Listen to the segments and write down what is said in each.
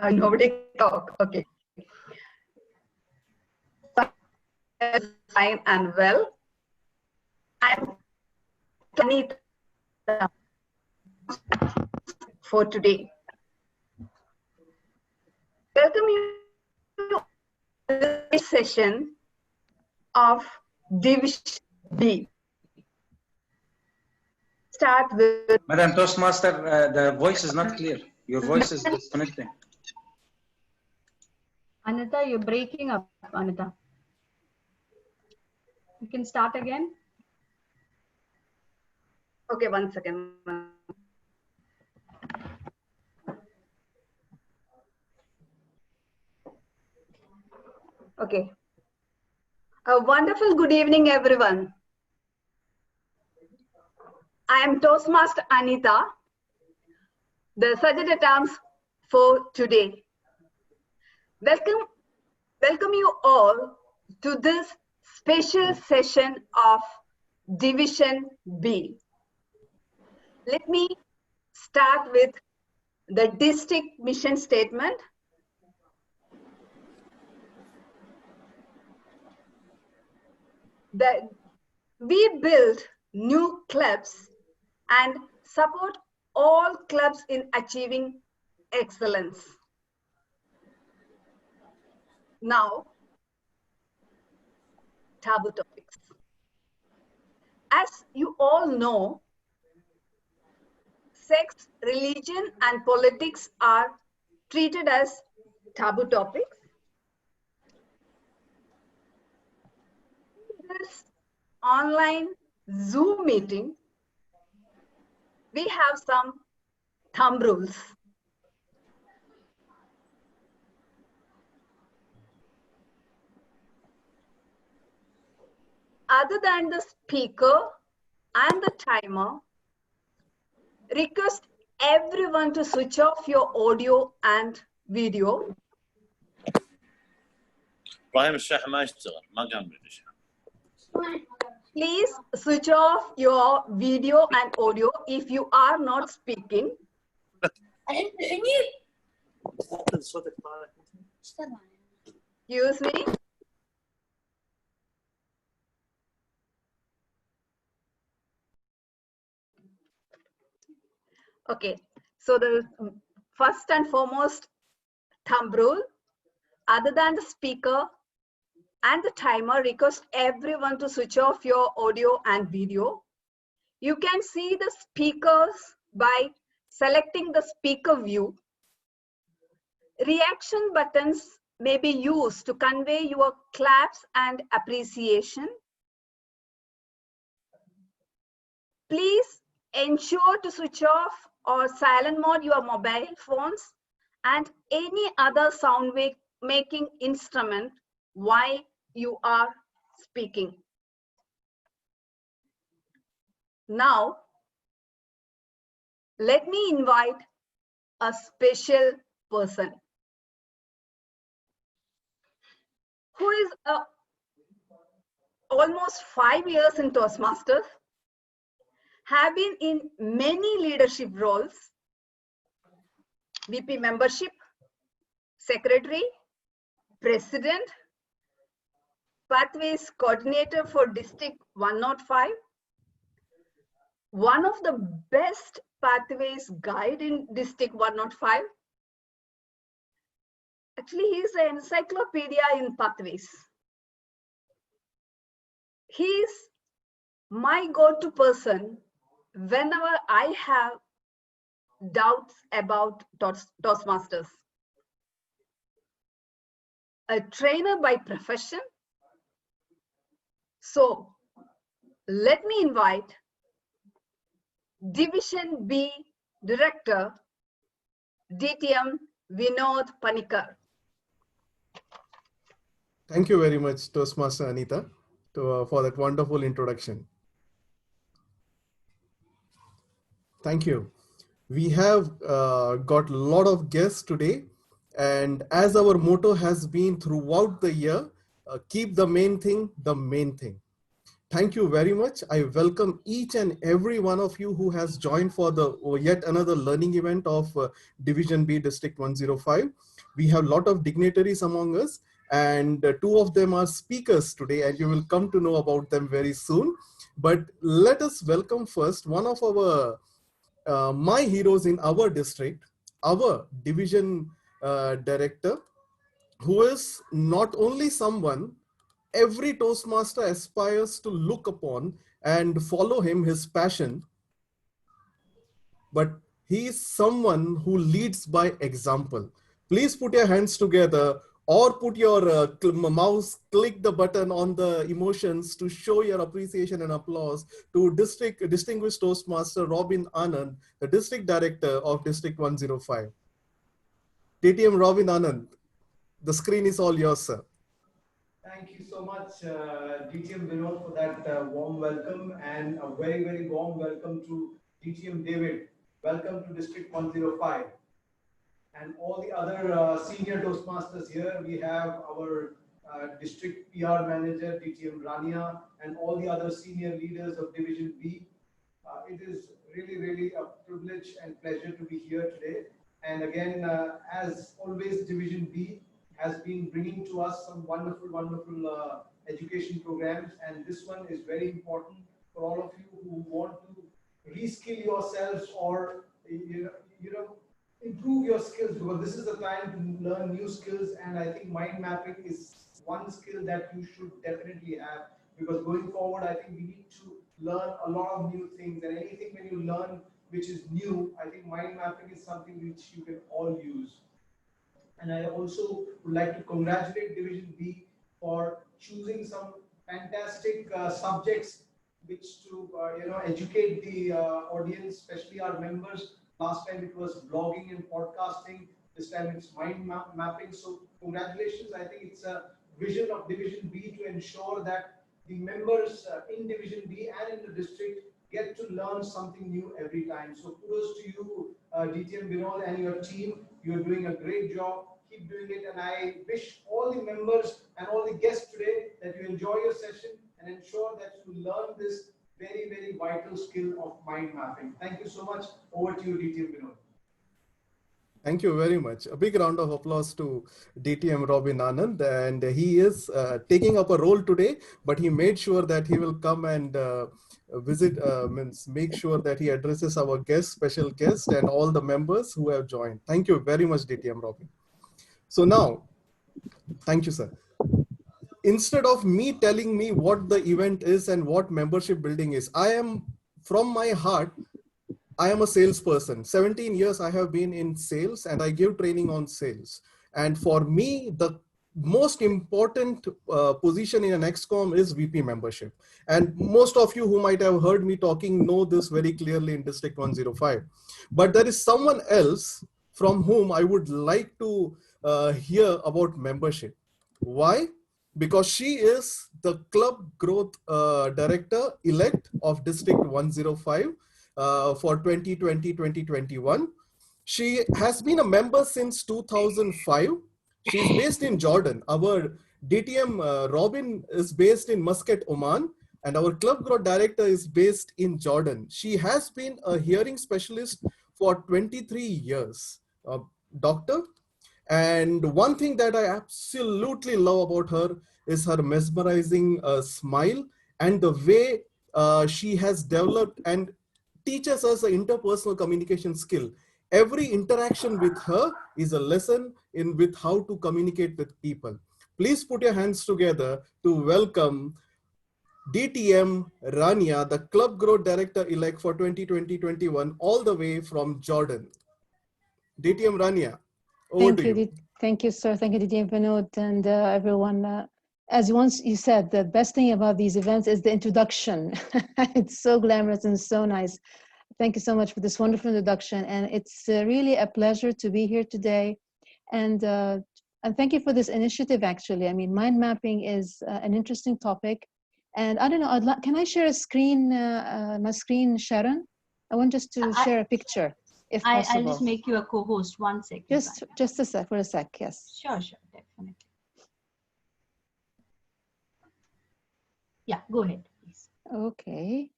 Nobody talk. Okay. Fine and well. I'm Anita for today. Welcome you to this session of Division B. Start with Madam Toastmaster, the voice is not clear. Your voice is disconnecting. Anita, you're breaking up, Anita. You can start again. Okay, 1 second. Okay. A wonderful good evening, everyone. I am Toastmaster Anita, the Sajjada terms for today. Welcome you all to this special session of Division B. Let me start with the district mission statement. We build new clubs and support all clubs in achieving excellence. Now, taboo topics. As you all know, sex, religion, and politics are treated as taboo topics. In this online Zoom meeting, we have some thumb rules. Other than the speaker and the timer, request everyone to switch off your audio and video. Please switch off your video and audio if you are not speaking. Excuse me. Okay, so the first and foremost thumb rule, other than the speaker and the timer, request everyone to switch off your audio and video. You can see the speakers by selecting the speaker view. Reaction buttons may be used to convey your claps and appreciation. Please ensure to switch off or silent mode your mobile phones and any other sound making instrument while you are speaking. Now, let me invite a special person who is almost 5 years in Toastmasters, have been in many leadership roles, VP membership, secretary, president, pathways coordinator for District 105, one of the best pathways guide in District 105. Actually, he is an encyclopedia in pathways. He is my go-to person whenever I have doubts about Toastmasters. A trainer by profession. So let me invite Division B Director, DTM Vinod Panikar. Thank you very much, Toastmaster Anita, for that wonderful introduction. Thank you. We have got a lot of guests today, and as our motto has been throughout the year, keep the main thing the main thing. Thank you very much. I welcome each and every one of you who has joined for the yet another learning event of Division B District 105. We have a lot of dignitaries among us, and two of them are speakers today, and you will come to know about them very soon. But let us welcome first one of our my heroes in our district, our division director, who is not only someone every Toastmaster aspires to look upon and follow him, his passion, but he is someone who leads by example. Please put your hands together or put your mouse, click the button on the emotions to show your appreciation and applause to Distinguished Toastmaster Robin Anand, the District Director of District 105. DTM Robin Anand, the screen is all yours, sir. Thank you so much, DTM Vinod, for that warm welcome, and a very, very warm welcome to DTM David. Welcome to District 105. And all the other senior Toastmasters here. We have our District PR Manager, DTM Rania, and all the other senior leaders of Division B. It is really, really a privilege and pleasure to be here today. And again, as always, Division B has been bringing to us some wonderful, wonderful education programs, and this one is very important for all of you who want to reskill yourselves or you know improve your skills, because this is the time to learn new skills. And I think mind mapping is one skill that you should definitely have, because going forward, I think we need to learn a lot of new things, and anything when you learn which is new, I think mind mapping is something which you can all use. And I also would like to congratulate Division B for choosing some fantastic subjects which to educate the audience, especially our members. Last time it was blogging and podcasting. This time it's mind mapping. So congratulations. I think it's a vision of Division B to ensure that the members in Division B and in the district get to learn something new every time. So kudos to you, DTM Vinod and your team. You're doing a great job. Keep doing it. And I wish all the members and all the guests today that you enjoy your session and ensure that you learn this very, very vital skill of mind mapping. Thank you so much. Over to you, DTM Vinod. Thank you very much. A big round of applause to DTM Robin Anand. And he is taking up a role today, but he made sure that he will come and visit, make sure that he addresses our guests, special guests, and all the members who have joined. Thank you very much, DTM Robin. So now, thank you, sir. Instead of me telling me what the event is and what membership building is, I am, from my heart, I am a salesperson. 17 years I have been in sales, and I give training on sales. And for me, the most important position in an ExCom is VP membership. And most of you who might have heard me talking know this very clearly in District 105. But there is someone else from whom I would like to hear about membership. Why? Because she is the Club Growth Director-elect of District 105 for 2020-2021. She has been a member since 2005. She is based in Jordan. Our DTM Robin is based in Muscat, Oman, and our Club Growth Director is based in Jordan. She has been a hearing specialist for 23 years. Doctor. And one thing that I absolutely love about her is her mesmerizing smile and the way she has developed and teaches us an interpersonal communication skill. Every interaction with her is a lesson in with how to communicate with people. Please put your hands together to welcome DTM Rania, the Club Growth Director-elect for 2020-21, all the way from Jordan. DTM Rania, over to you. Thank you, sir. Thank you, DTM Vinod, and everyone. As once you said, the best thing about these events is the introduction. It's so glamorous and so nice. Thank you so much for this wonderful introduction. And it's really a pleasure to be here today. And thank you for this initiative, actually. I mean, mind mapping is an interesting topic. And I don't know, can I share a screen, my screen, Sharon? I want just to share a picture, if possible. I'll just make you a co-host. 1 second. Just a sec, for a sec, yes. Sure, definitely. Yeah, go ahead, please. Okay.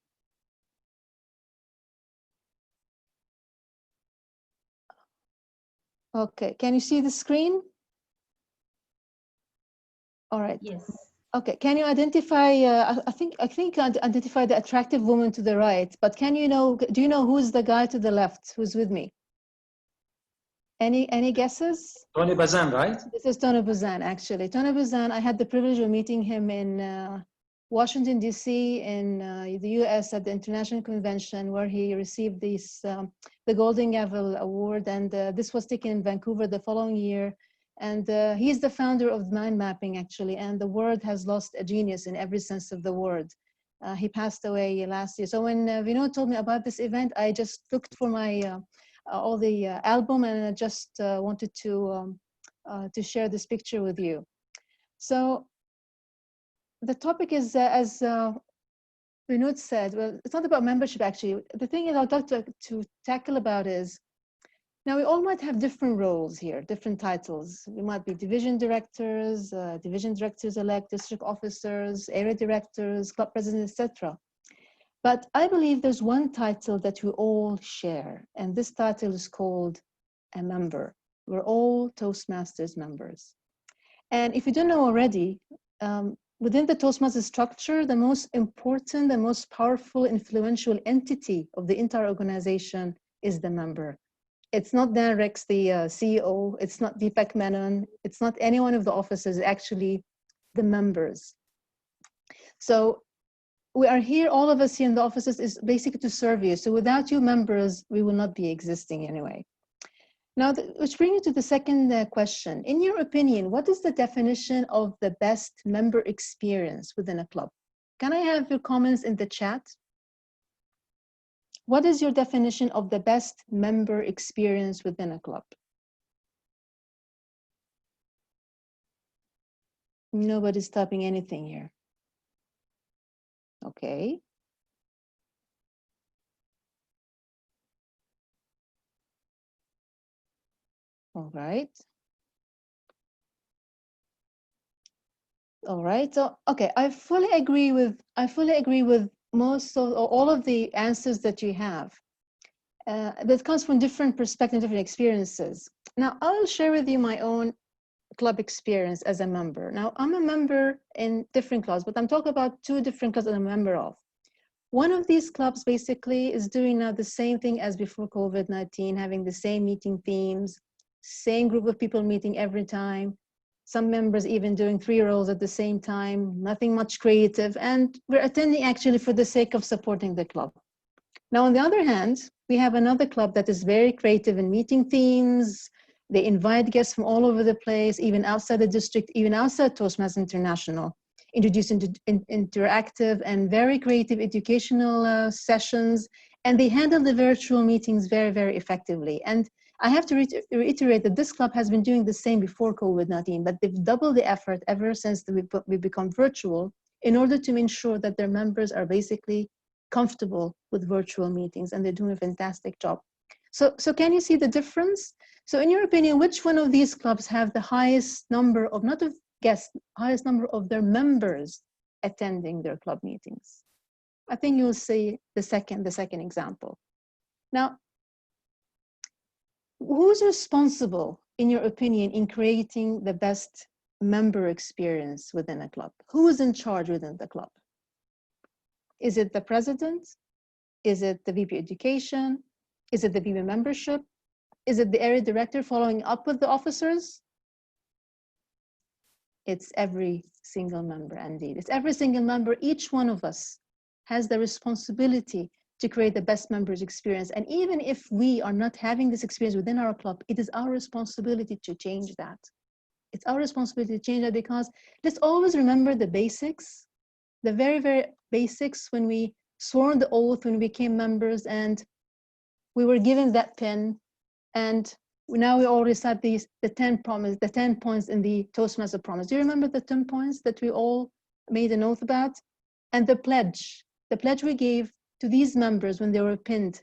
Okay, can you see the screen? All right. Yes. Okay, can you identify, I think identify the attractive woman to the right, but can you know, do you know who's the guy to the left who's with me? Any guesses? Tony Bazan, right? This is Tony Buzan, actually. Tony Buzan, I had the privilege of meeting him in Washington, D.C., in the U.S. at the International Convention, where he received the Golden Gavel Award, and this was taken in Vancouver the following year. And he's the founder of mind mapping, actually, and the world has lost a genius in every sense of the word. He passed away last year. So when Vinod told me about this event, I just looked for my all the album, and I just wanted to share this picture with you. So the topic is, as Vinod said, well, it's not about membership, actually. The thing I'd like to tackle about is, now we all might have different roles here, different titles. We might be division directors elect, district officers, area directors, club presidents, etc. But I believe there's one title that we all share, and this title is called a member. We're all Toastmasters members. And if you don't know already, within the Toastmasters structure, the most important, the most powerful, influential entity of the entire organization is the member. It's not Dan Rex, the CEO, it's not Deepak Menon, it's not any one of the officers, actually the members. So we are here, all of us here in the offices, is basically to serve you. So without you members, we will not be existing anyway. Now, which brings me to the second question. In your opinion, what is the definition of the best member experience within a club? Can I have your comments in the chat? What is your definition of the best member experience within a club? Nobody's typing anything here. Okay. All right. All right. So, okay, I fully agree with most of, or all of the answers that you have. That comes from different perspectives, different experiences. Now, I'll share with you my own club experience as a member. Now, I'm a member in different clubs, but I'm talking about two different clubs that I'm a member of. One of these clubs basically is doing now the same thing as before COVID-19, having the same meeting themes, same group of people meeting every time. Some members even doing 3 roles at the same time, nothing much creative, and we're attending actually for the sake of supporting the club. Now, on the other hand, we have another club that is very creative in meeting themes. They invite guests from all over the place, even outside the district, even outside Toastmasters International, introducing interactive and very creative educational sessions, and they handle the virtual meetings very, very effectively. And I have to reiterate that this club has been doing the same before COVID-19, but they've doubled the effort ever since we become virtual in order to ensure that their members are basically comfortable with virtual meetings, and they're doing a fantastic job. So can you see the difference? So in your opinion, which one of these clubs have the highest number of, not of guests, highest number of their members attending their club meetings? I think you'll see the second example. Now, who's responsible, in your opinion, in creating the best member experience within a club? Who is in charge within the club? Is it the president? Is it the VP education? Is it the VP membership? Is it the area director following up with the officers? It's every single member, indeed. It's every single member. Each one of us has the responsibility to create the best members experience. And even if we are not having this experience within our club, it is our responsibility to change that. It's our responsibility to change that, because let's always remember the basics, the very, very basics, when we swore the oath, when we became members, and we were given that pen, and now we all recite the 10 points in the Toastmaster promise. Do you remember the 10 points that we all made an oath about? And the pledge we gave to these members when they were pinned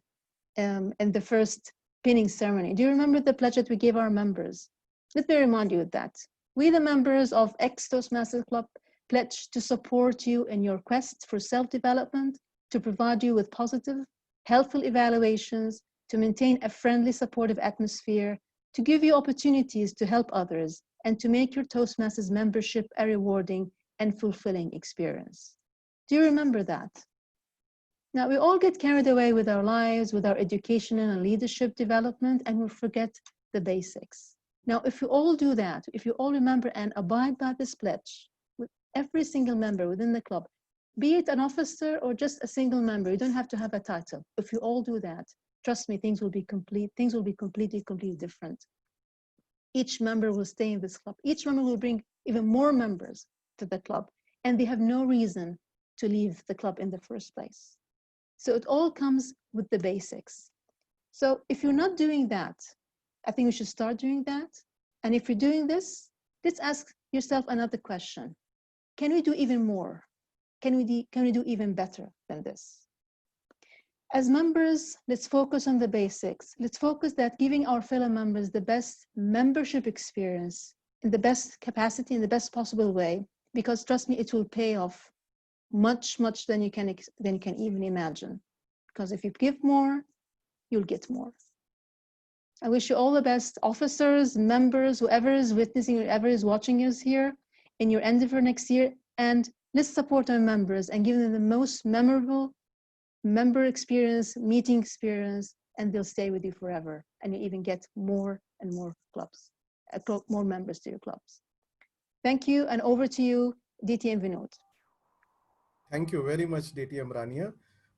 in the first pinning ceremony. Do you remember the pledge that we gave our members? Let me remind you of that. We, the members of ex-Toastmasters Club, pledge to support you in your quest for self-development, to provide you with positive, helpful evaluations, to maintain a friendly, supportive atmosphere, to give you opportunities to help others, and to make your Toastmasters membership a rewarding and fulfilling experience. Do you remember that? Now, we all get carried away with our lives, with our educational and leadership development, and we forget the basics. Now, if you all do that, if you all remember and abide by this pledge, with every single member within the club, be it an officer or just a single member, you don't have to have a title. If you all do that, trust me, things will be completely different. Each member will stay in this club. Each member will bring even more members to the club, and they have no reason to leave the club in the first place. So it all comes with the basics. So if you're not doing that, I think we should start doing that. And if you're doing this, let's ask yourself another question. Can we do even more? Can we do even better than this? As members, let's focus on the basics. Let's focus that giving our fellow members the best membership experience in the best capacity, in the best possible way, because trust me, it will pay off much than you can even imagine. Because if you give more, you'll get more. I wish you all the best, officers, members, whoever is witnessing, whoever is watching us here in your endeavor next year. And let's support our members and give them the most memorable member experience, meeting experience, and they'll stay with you forever. And you even get more and more clubs, more members to your clubs. Thank you, and over to you, DTM Vinod. Thank you very much, DTM Rania.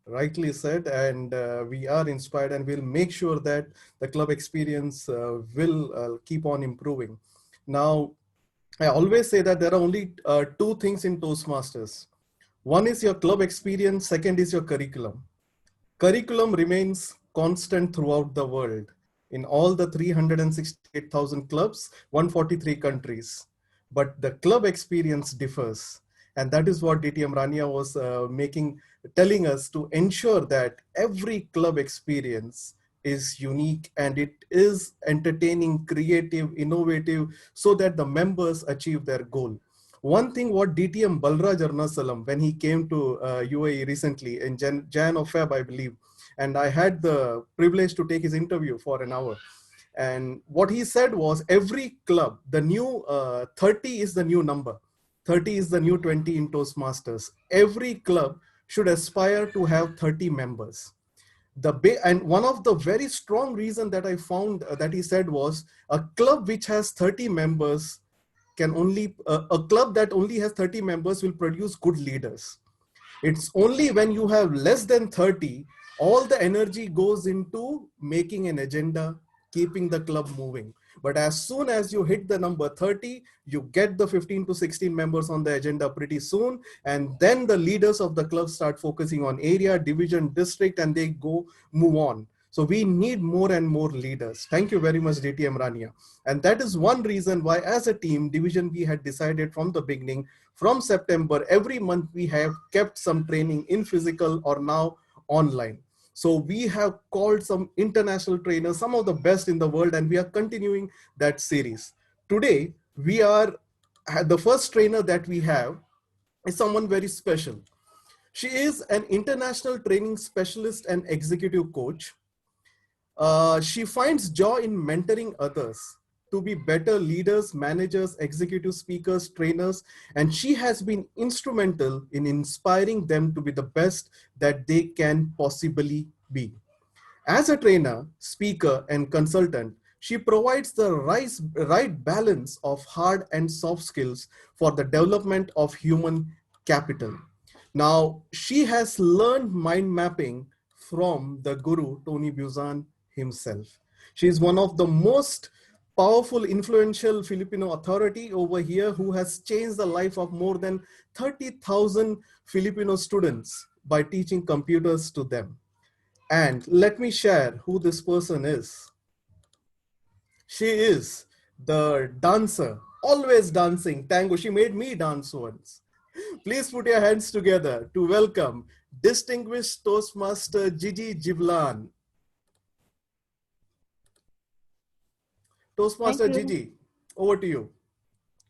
Rightly said, and we are inspired, and we'll make sure that the club experience will keep on improving. Now, I always say that there are only two things in Toastmasters. One is your club experience, second is your curriculum. Curriculum remains constant throughout the world in all the 368,000 clubs, 143 countries. But the club experience differs. And that is what DTM Rania was telling us, to ensure that every club experience is unique and it is entertaining, creative, innovative, so that the members achieve their goal. One thing what DTM Balraj Arnasalam, when he came to UAE recently in Jan or Feb, I believe, and I had the privilege to take his interview for an hour. And what he said was, every club, the new 30 is the new number. 30 is the new 20 in Toastmasters. Every club should aspire to have 30 members. And one of the very strong reason that I found that he said was, a club which has 30 members can only, a club that only has 30 members will produce good leaders. It's only when you have less than 30, all the energy goes into making an agenda, keeping the club moving. But as soon as you hit the number 30, you get the 15 to 16 members on the agenda pretty soon. And then the leaders of the club start focusing on area, division, district, and they move on. So we need more and more leaders. Thank you very much, DTM Rania. And that is one reason why, as a team, Division B had decided from the beginning, from September, every month we have kept some training in physical or now online. So we have called some international trainers, some of the best in the world, and we are continuing that series. Today, the first trainer that we have is someone very special. She is an international training specialist and executive coach. She finds joy in mentoring others to be better leaders, managers, executive speakers, trainers, and she has been instrumental in inspiring them to be the best that they can possibly be. As a trainer, speaker, and consultant, she provides the right balance of hard and soft skills for the development of human capital. Now, she has learned mind mapping from the guru, Tony Buzan himself. She is one of the most powerful, influential Filipino authority over here who has changed the life of more than 30,000 Filipino students by teaching computers to them. And let me share who this person is. She is the dancer, always dancing tango. She made me dance once. Please put your hands together to welcome distinguished Toastmaster Jijie Zablan. Toastmaster Jijie, over to you.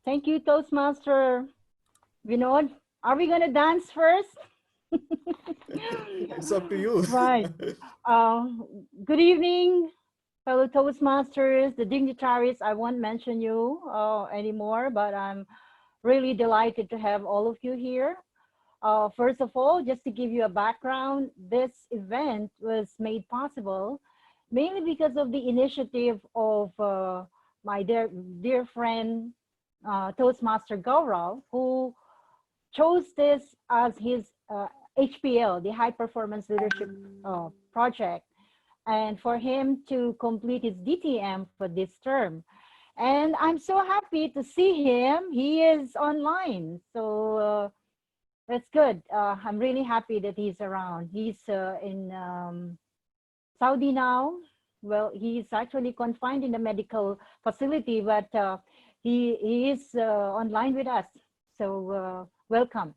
Thank you, Toastmaster Vinod, are we gonna dance first? It's up to you. Right. Good evening, fellow Toastmasters, the dignitaries. I won't mention you anymore, but I'm really delighted to have all of you here. First of all, just to give you a background, this event was made possible mainly because of the initiative of my dear friend, Toastmaster Gaurav, who chose this as his HPL, the High Performance Leadership Project, and for him to complete his DTM for this term. And I'm so happy to see him. He is online. So that's good. I'm really happy that he's around. He's in Saudi now. Well, he's actually confined in a medical facility, but he is online with us. So welcome.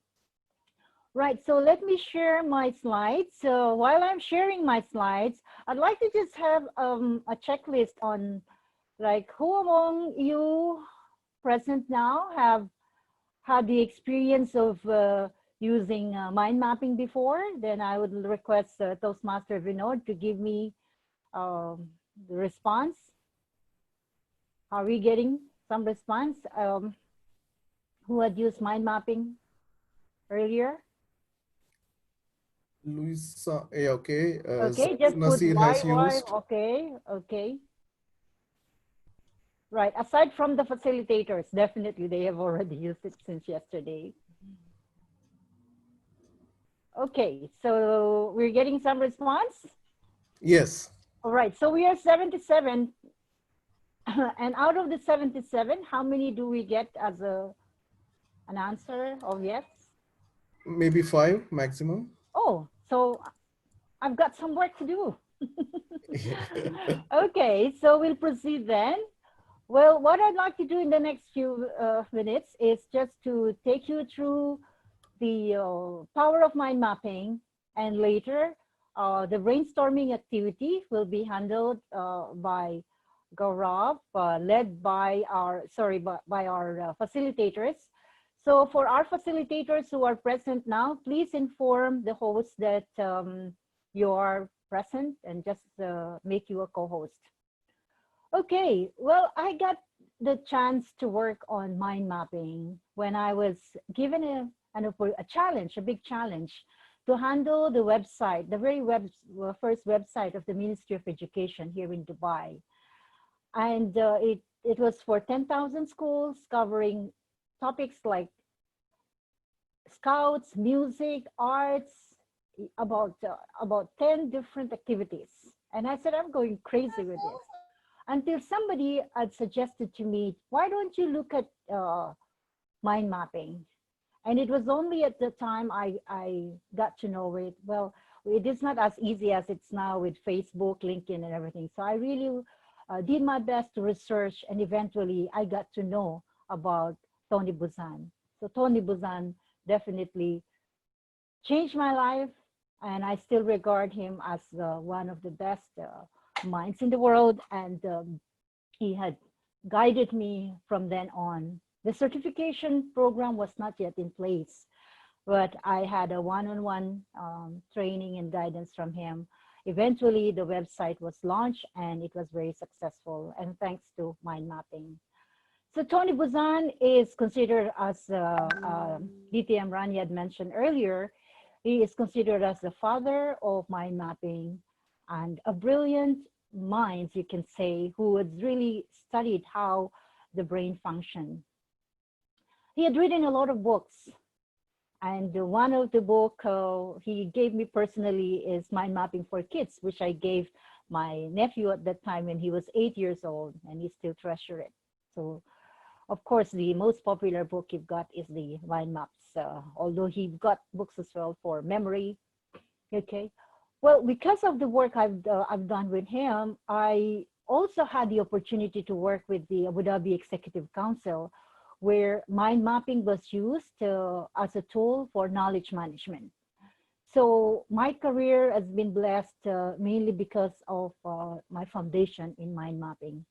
Right, so let me share my slides. So while I'm sharing my slides, I'd like to just have a checklist on like who among you present now have had the experience of using mind mapping before. Then I would request Toastmaster Vinod to give me the response. Are we getting some response? Who had used mind mapping earlier? Luisa, yeah, okay. Okay, just put Nasir has used. okay, okay. Right, aside from the facilitators, definitely they have already used it since yesterday. Okay, so we're getting some response? Yes. All right, so we are 77. And out of the 77, how many do we get as an answer of yes? Maybe 5 maximum. Oh, so I've got some work to do. Okay, so we'll proceed then. Well, what I'd like to do in the next few minutes is just to take you through the power of mind mapping, and later the brainstorming activity will be handled by Gaurav, led by our, by our facilitators. So for our facilitators who are present now, please inform the host that you are present and just make you a co-host. Okay, well, I got the chance to work on mind mapping when I was given a challenge, a big challenge, to handle the website, the very first website of the Ministry of Education here in Dubai. And it was for 10,000 schools covering topics like scouts, music, arts, about 10 different activities. And I said, I'm going crazy with this. Until somebody had suggested to me, why don't you look at mind mapping? And it was only at the time I got to know it. Well, it is not as easy as it's now with Facebook, LinkedIn, and everything. So I really did my best to research, and eventually I got to know about Tony Buzan. So Tony Buzan definitely changed my life, and I still regard him as one of the best minds in the world, and he had guided me from then on. The certification program was not yet in place, but I had a one-on-one training and guidance from him. Eventually, the website was launched, and it was very successful, and thanks to mind mapping. So Tony Buzan is considered as, DTM Rani had mentioned earlier, he is considered as the father of mind mapping, and a brilliant mind, you can say, who had really studied how the brain functions. He had written a lot of books, and one of the book he gave me personally is Mind Mapping for Kids, which I gave my nephew at that time when he was 8 years old, and he still treasures it. So, of course, the most popular book you've got is the Mind Maps, although he got books as well for memory. Okay. Well, because of the work I've done with him, I also had the opportunity to work with the Abu Dhabi Executive Council, where mind mapping was used as a tool for knowledge management. So my career has been blessed mainly because of my foundation in mind mapping.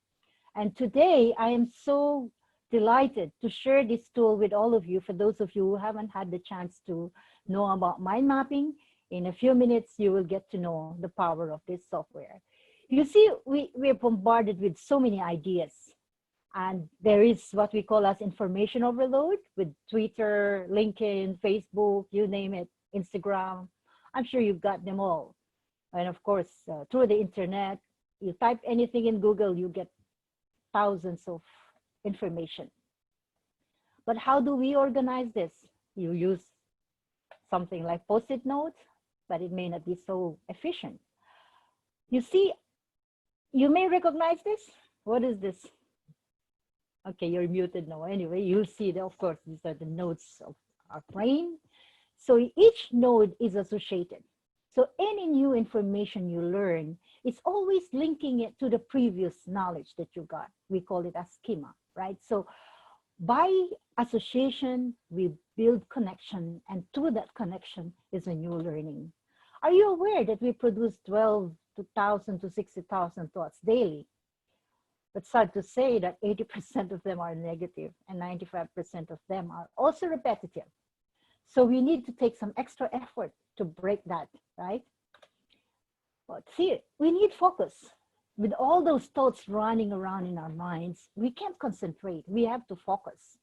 And today I am so delighted to share this tool with all of you. For those of you who haven't had the chance to know about mind mapping, in a few minutes, you will get to know the power of this software. You see, we're bombarded with so many ideas. And there is what we call as information overload with Twitter, LinkedIn, Facebook, you name it, Instagram. I'm sure you've got them all. And of course, through the internet, you type anything in Google, you get thousands of information. But how do we organize this? You use something like Post-it notes, but it may not be so efficient. You see, you may recognize this. What is this? Okay, you're muted now. Anyway, you'll see that, of course, these are the nodes of our brain. So each node is associated. So any new information you learn, it's always linking it to the previous knowledge that you got. We call it a schema, right? So by association, we build connection, and through that connection is a new learning. Are you aware that we produce 12,000 to 60,000 thoughts daily? But sad to say that 80% of them are negative and 95% of them are also repetitive. So we need to take some extra effort to break that, right? But see, we need focus. With all those thoughts running around in our minds, we can't concentrate. We have to focus.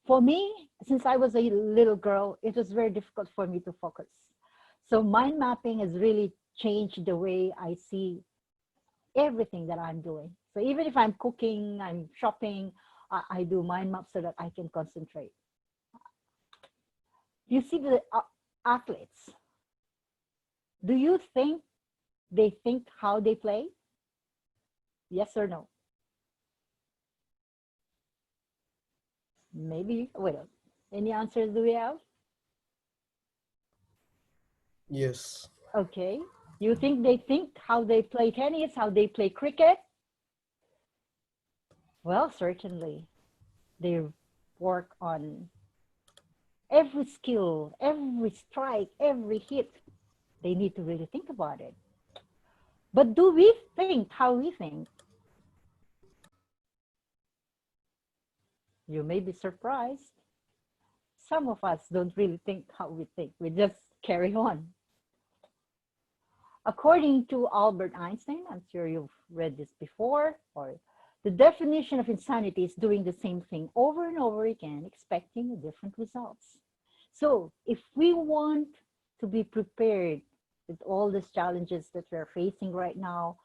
For me, since I was a little girl, it was very difficult for me to focus. So mind mapping has really changed the way I see everything that I'm doing. So even if I'm cooking, I'm shopping, I do mind maps so that I can concentrate. You see the athletes. Do you think they think how they play? Yes or no? Maybe, wait, any answers do we have? Yes. Okay. You think they think how they play tennis, how they play cricket? Well, certainly. They work on every skill, every strike, every hit. They need to really think about it. But do we think how we think? You may be surprised. Some of us don't really think how we think. We just carry on. According to Albert Einstein, I'm sure you've read this before, or the definition of insanity is doing the same thing over and over again, expecting different results. So if we want to be prepared with all these challenges that we're facing right now,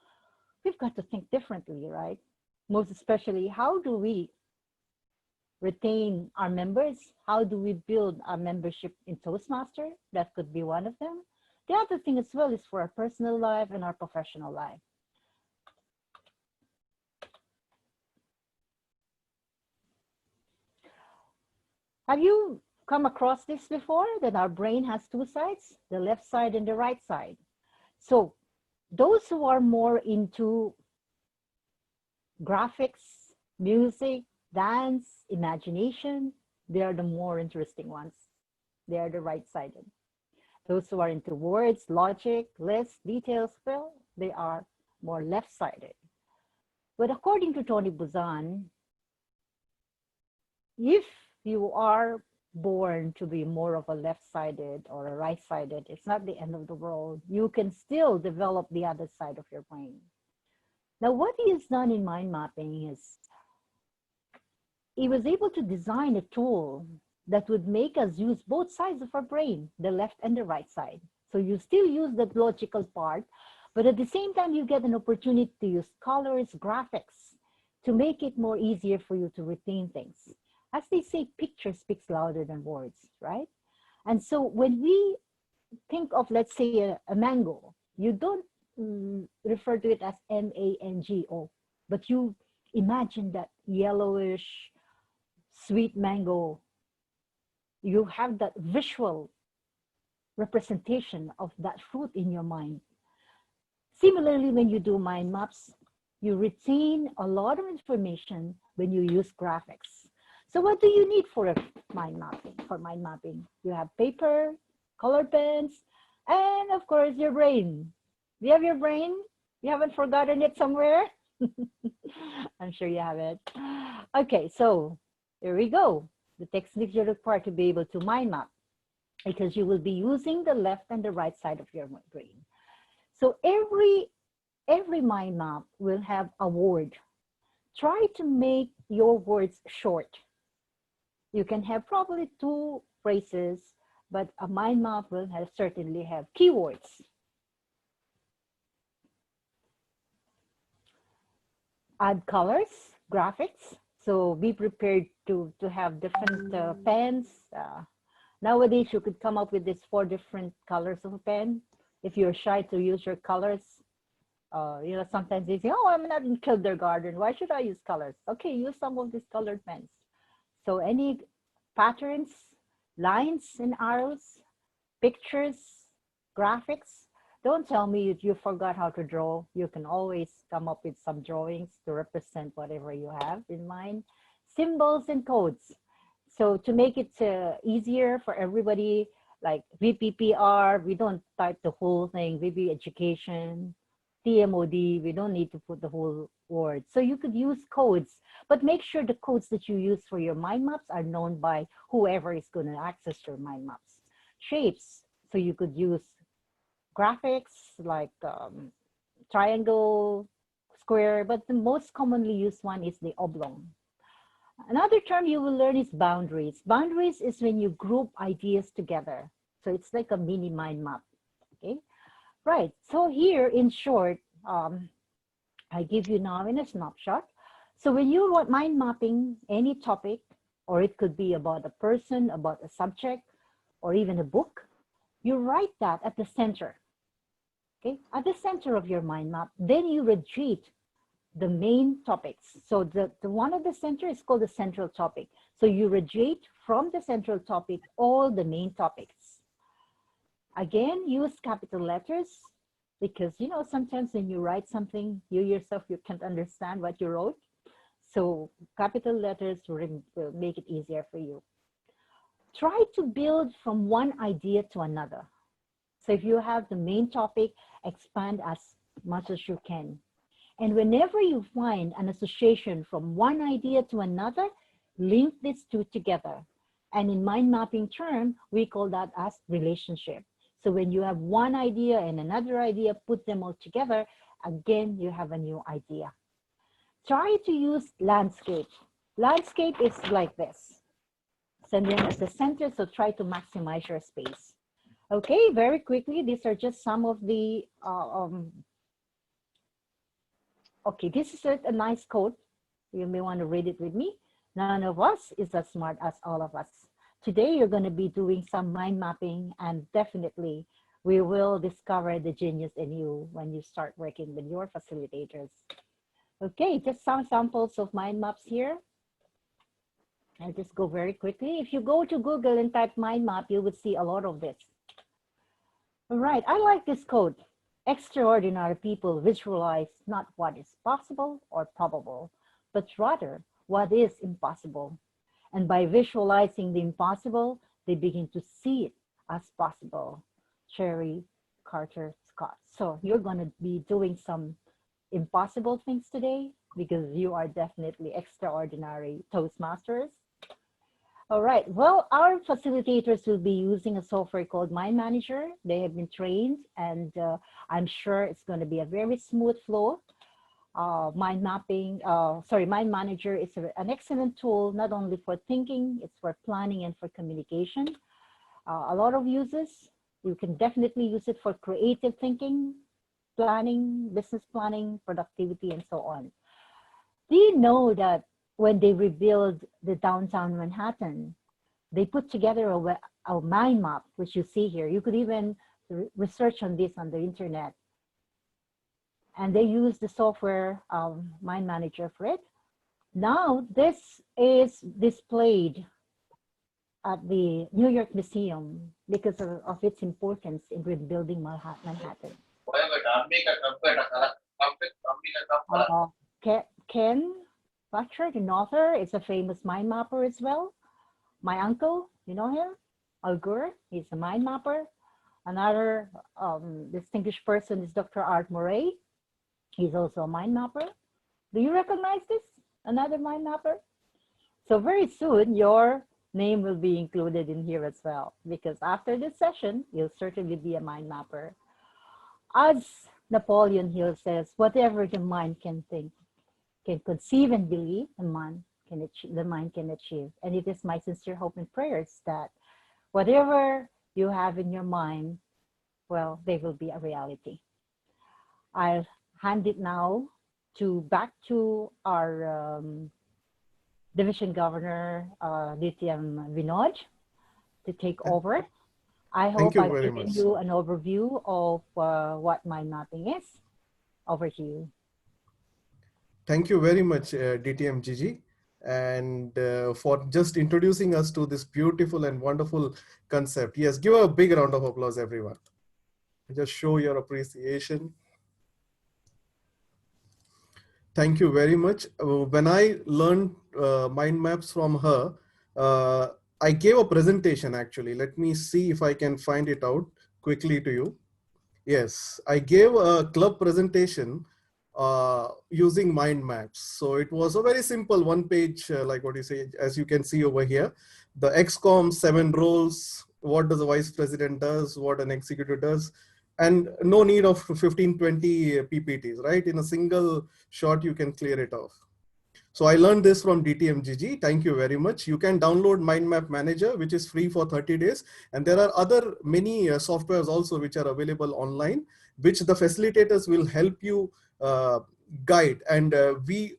we've got to think differently, right? Most especially, how do we retain our members? How do we build our membership in Toastmaster? That could be one of them. The other thing as well is for our personal life and our professional life. Have you come across this before, that our brain has two sides, the left side and the right side? So those who are more into graphics, music, dance, imagination, they are the more interesting ones. They are the right-sided. Those who are into words, logic, lists, details, well, they are more left-sided. But according to Tony Buzan, if you are born to be more of a left-sided or a right-sided, it's not the end of the world. You can still develop the other side of your brain. Now, what he has done in mind mapping is he was able to design a tool that would make us use both sides of our brain, the left and the right side. So you still use the logical part, but at the same time, you get an opportunity to use colors, graphics, to make it more easier for you to retain things. As they say, picture speaks louder than words, right? And so when we think of, let's say, a mango, you don't refer to it as M-A-N-G-O, but you imagine that yellowish, sweet mango. You have that visual representation of that fruit in your mind. Similarly, when you do mind maps, you retain a lot of information when you use graphics. So what do you need for mind mapping? For mind mapping, you have paper, color pens, and of course your brain. Do you have your brain? You haven't forgotten it somewhere? I'm sure you have it. Okay, so here we go. The techniques you require to be able to mind map, because you will be using the left and the right side of your brain. So every mind map will have a word. Try to make your words short. You can have probably 2 phrases, but a mind map will certainly have keywords. Add colors, graphics. So be prepared to have different pens. Nowadays, you could come up with these 4 different colors of a pen. If you're shy to use your colors, you know, sometimes they say, oh, I'm not in kindergarten. Why should I use colors? Okay, use some of these colored pens. So any patterns, lines and arrows, pictures, graphics. Don't tell me if you forgot how to draw. You can always come up with some drawings to represent whatever you have in mind. Symbols and codes. So to make it easier for everybody, like VPPR, we don't type the whole thing, VP Education, TMOD, we don't need to put the whole word. So you could use codes, but make sure the codes that you use for your mind maps are known by whoever is going to access your mind maps. Shapes, so you could use graphics like triangle, square, but the most commonly used one is the oblong. Another term you will learn is boundaries. Boundaries is when you group ideas together. So it's like a mini mind map, okay? Right, so here in short, I give you now in a snapshot. So when you want mind mapping any topic, or it could be about a person, about a subject, or even a book, you write that at the center, okay? At the center of your mind map, then you retreat the main topics. So the one at the center is called the central topic. So you retreat from the central topic, all the main topics. Again, use capital letters, because, you know, sometimes when you write something, you yourself, you can't understand what you wrote. So capital letters will make it easier for you. Try to build from one idea to another. So if you have the main topic, expand as much as you can. And whenever you find an association from one idea to another, link these 2 together. And in mind mapping term, we call that as relationship. So when you have one idea and another idea, put them all together, again, you have a new idea. Try to use landscape. Landscape is like this. So then at the center, so try to maximize your space. Okay, very quickly, these are just some of the, okay, this is a nice quote. You may want to read it with me. None of us is as smart as all of us. Today, you're going to be doing some mind mapping, and definitely we will discover the genius in you when you start working with your facilitators. Okay, just some samples of mind maps here. I'll just go very quickly. If you go to Google and type mind map, you would see a lot of this. All right, I like this quote. Extraordinary people visualize not what is possible or probable, but rather what is impossible. And by visualizing the impossible, they begin to see it as possible. Cherry Carter Scott. So you're going to be doing some impossible things today, because you are definitely extraordinary Toastmasters. All right, well, our facilitators will be using a software called Mind Manager. They have been trained, and I'm sure it's going to be a very smooth flow. Mind Manager is an excellent tool, not only for thinking, it's for planning and for communication. A lot of uses. You can definitely use it for creative thinking, planning, business planning, productivity, and so on. Do you know that when they rebuild the downtown Manhattan, they put together a mind map, which you see here. You could even research on this on the internet. And they use the software Mind Manager for it. Now, this is displayed at the New York Museum because of its importance in rebuilding Manhattan. Ken Butcher, the author, is a famous mind mapper as well. My uncle, you know him? Al Gore, he's a mind mapper. Another distinguished person is Dr. Art Murray. He's also a mind mapper. Do you recognize this? Another mind mapper? So very soon, your name will be included in here as well, because after this session, you'll certainly be a mind mapper. As Napoleon Hill says, whatever the mind can think, can conceive and believe, the mind can achieve. And it is my sincere hope and prayers that whatever you have in your mind, well, they will be a reality. I'll hand it now back to our Division Governor, DTM Vinod, to take over. I hope I've given you an overview of what mind mapping is. Over to you. Thank you very much, DTM Jijie, and for just introducing us to this beautiful and wonderful concept. Yes, give a big round of applause, everyone. Just show your appreciation. Thank you very much. When I learned mind maps from her, I gave a presentation actually. Let me see if I can find it out quickly to you. Yes, I gave a club presentation using mind maps. So it was a very simple one page, like what you say, as you can see over here, the XCOM 7 roles, what does a vice president does, what an executive does, and no need of 15, 20 PPTs, right? In a single shot, you can clear it off. So I learned this from DTM Jijie. Thank you very much. You can download Mind Map Manager, which is free for 30 days. And there are other many softwares also which are available online, which the facilitators will help you guide. And we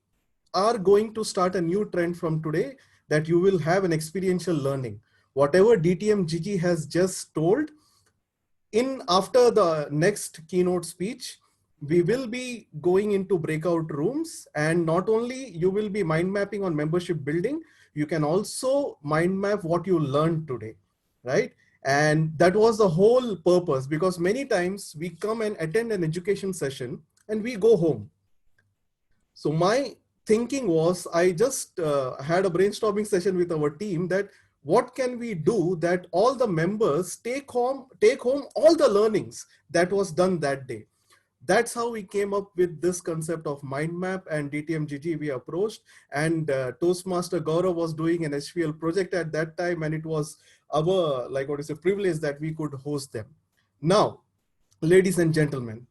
are going to start a new trend from today that you will have an experiential learning. Whatever DTM Jijie has just told, after the next keynote speech, we will be going into breakout rooms, and not only you will be mind mapping on membership building, you can also mind map what you learned today, right? And that was the whole purpose, because many times we come and attend an education session and we go home. So my thinking was, I just had a brainstorming session with our team that what can we do that all the members take home all the learnings that was done that day. That's how we came up with this concept of mind map, and DTM Jijie we approached, and Toastmaster Gaurav was doing an HPL project at that time, and it was our, like what is a privilege that we could host them. Now, ladies and gentlemen,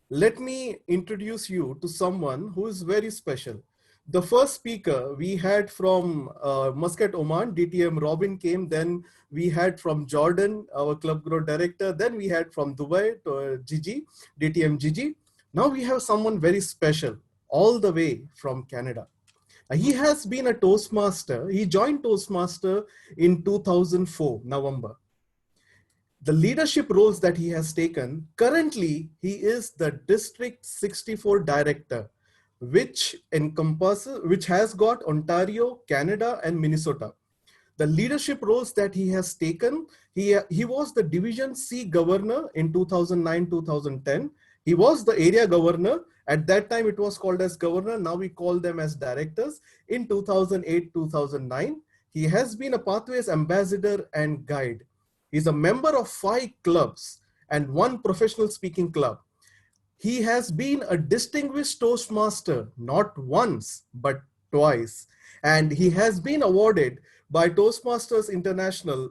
let me introduce you to someone who is very special. The first speaker we had from Muscat, Oman, DTM Robin came. Then we had from Jordan, our club growth director. Then we had from Dubai, Jijie, DTM Jijie. Now we have someone very special, all the way from Canada. He has been a Toastmaster. He joined Toastmaster in 2004, November. The leadership roles that he has taken, currently he is the District 64 Director, which has got Ontario, Canada, and Minnesota. The leadership roles that he has taken, he was the Division C Governor in 2009-2010. He was the area governor. At that time, it was called as governor. Now we call them as directors. In 2008-2009, he has been a Pathways Ambassador and Guide. He's a member of 5 clubs and 1 professional speaking club. He has been a distinguished Toastmaster, not once, but twice. And he has been awarded by Toastmasters International,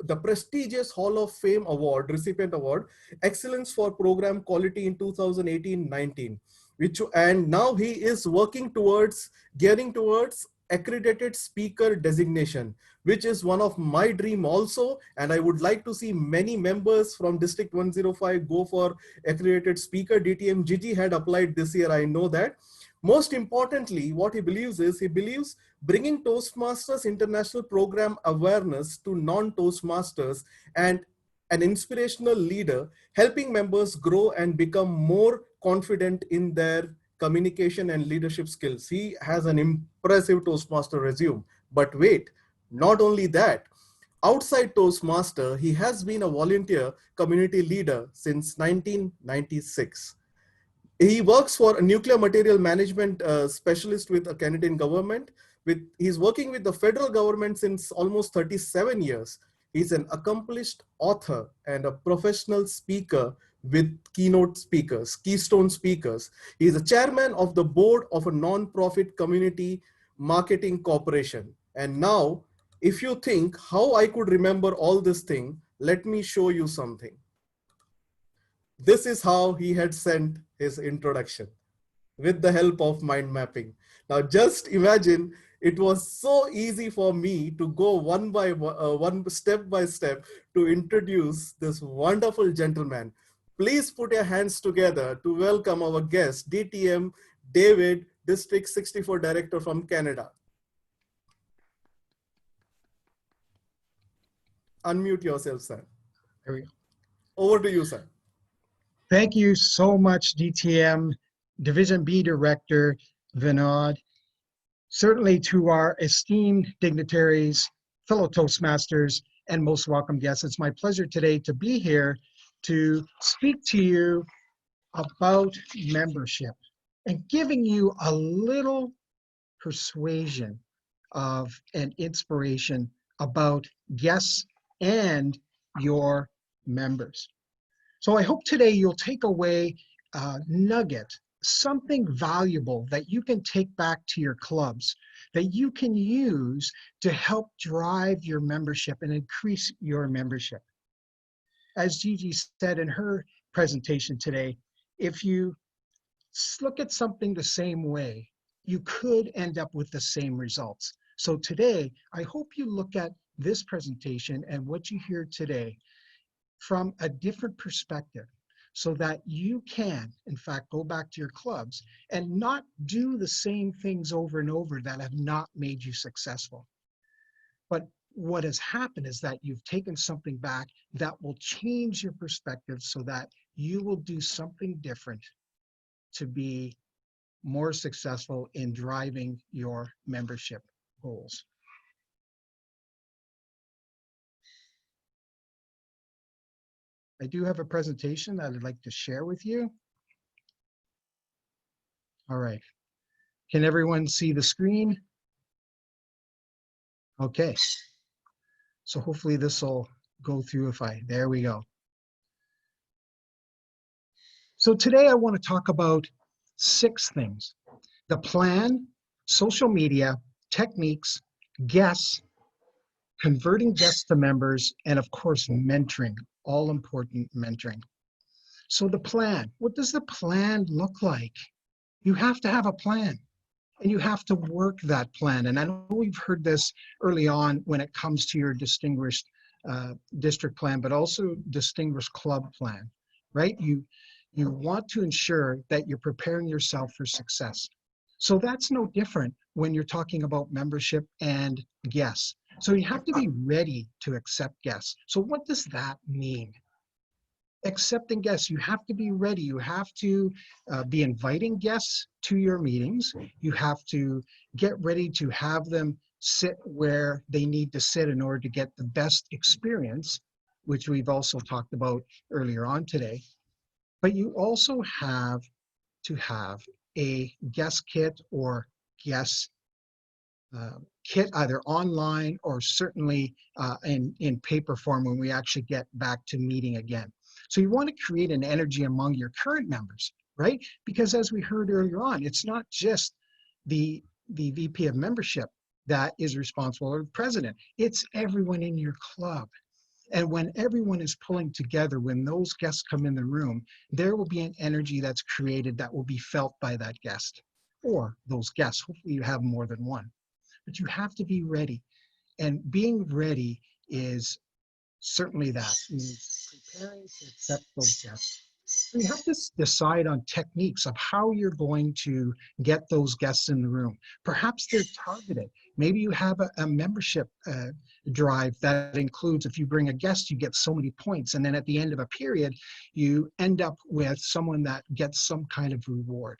the prestigious Hall of Fame Award, recipient award, Excellence for Program Quality in 2018-19. And now he is gearing towards accredited speaker designation, which is one of my dream also. And I would like to see many members from District 105 go for accredited speaker. DTM Jijie had applied this year, I know that. Most importantly, what he believes is, he believes bringing Toastmasters International program awareness to non-Toastmasters and an inspirational leader, helping members grow and become more confident in their communication and leadership skills. He has an impressive Toastmaster resume. But wait, not only that, outside Toastmaster, he has been a volunteer community leader since 1996. He works for a nuclear material management specialist with a Canadian government. He's working with the federal government since almost 37 years. He's an accomplished author and a professional speaker with keystone speakers. He's a chairman of the board of a non-profit community marketing corporation. And now, if you think how I could remember all this thing, let me show you something. This is how he had sent his introduction with the help of mind mapping. Now just imagine, it was so easy for me to go one by one, step by step, to introduce this wonderful gentleman. Please put your hands together to welcome our guest, DTM David, District 64 Director from Canada. Unmute yourself, sir. There we go. Over to you, sir. Thank you so much, DTM Division B Director Vinod. Certainly to our esteemed dignitaries, fellow Toastmasters, and most welcome guests. It's my pleasure today to be here to speak to you about membership and giving you a little persuasion of an inspiration about guests and your members. So I hope today you'll take away a nugget, something valuable that you can take back to your clubs, that you can use to help drive your membership and increase your membership. As Jijie said in her presentation today, if you look at something the same way, you could end up with the same results. So today, I hope you look at this presentation and what you hear today from a different perspective, so that you can, in fact, go back to your clubs and not do the same things over and over that have not made you successful. But what has happened is that you've taken something back that will change your perspective so that you will do something different to be more successful in driving your membership goals. I do have a presentation that I'd like to share with you. All right. Can everyone see the screen? Okay. So hopefully this will go through there we go. So today I want to talk about 6 things: the plan, social media, techniques, guests, converting guests to members, and of course, mentoring, all important mentoring. So the plan, what does the plan look like? You have to have a plan, and you have to work that plan. And I know we've heard this early on when it comes to your distinguished district plan, but also distinguished club plan, right? You want to ensure that you're preparing yourself for success. So that's no different when you're talking about membership and guests. So you have to be ready to accept guests. So what does that mean? Accepting guests, you have to be ready. You have to be inviting guests to your meetings. You have to get ready to have them sit where they need to sit in order to get the best experience, which we've also talked about earlier on today. But you also have to have a guest kit or guest kit, either online or certainly in paper form when we actually get back to meeting again. So you want to create an energy among your current members, right? Because as we heard earlier on, it's not just the VP of membership that is responsible, or the president. It's everyone in your club. And when everyone is pulling together, when those guests come in the room, there will be an energy that's created that will be felt by that guest or those guests. Hopefully you have more than one. But you have to be ready. And being ready is certainly that. It means preparing to accept those guests. So you have to decide on techniques of how you're going to get those guests in the room. Perhaps they're targeted. Maybe you have a membership drive that includes, if you bring a guest, you get so many points. And then at the end of a period, you end up with someone that gets some kind of reward.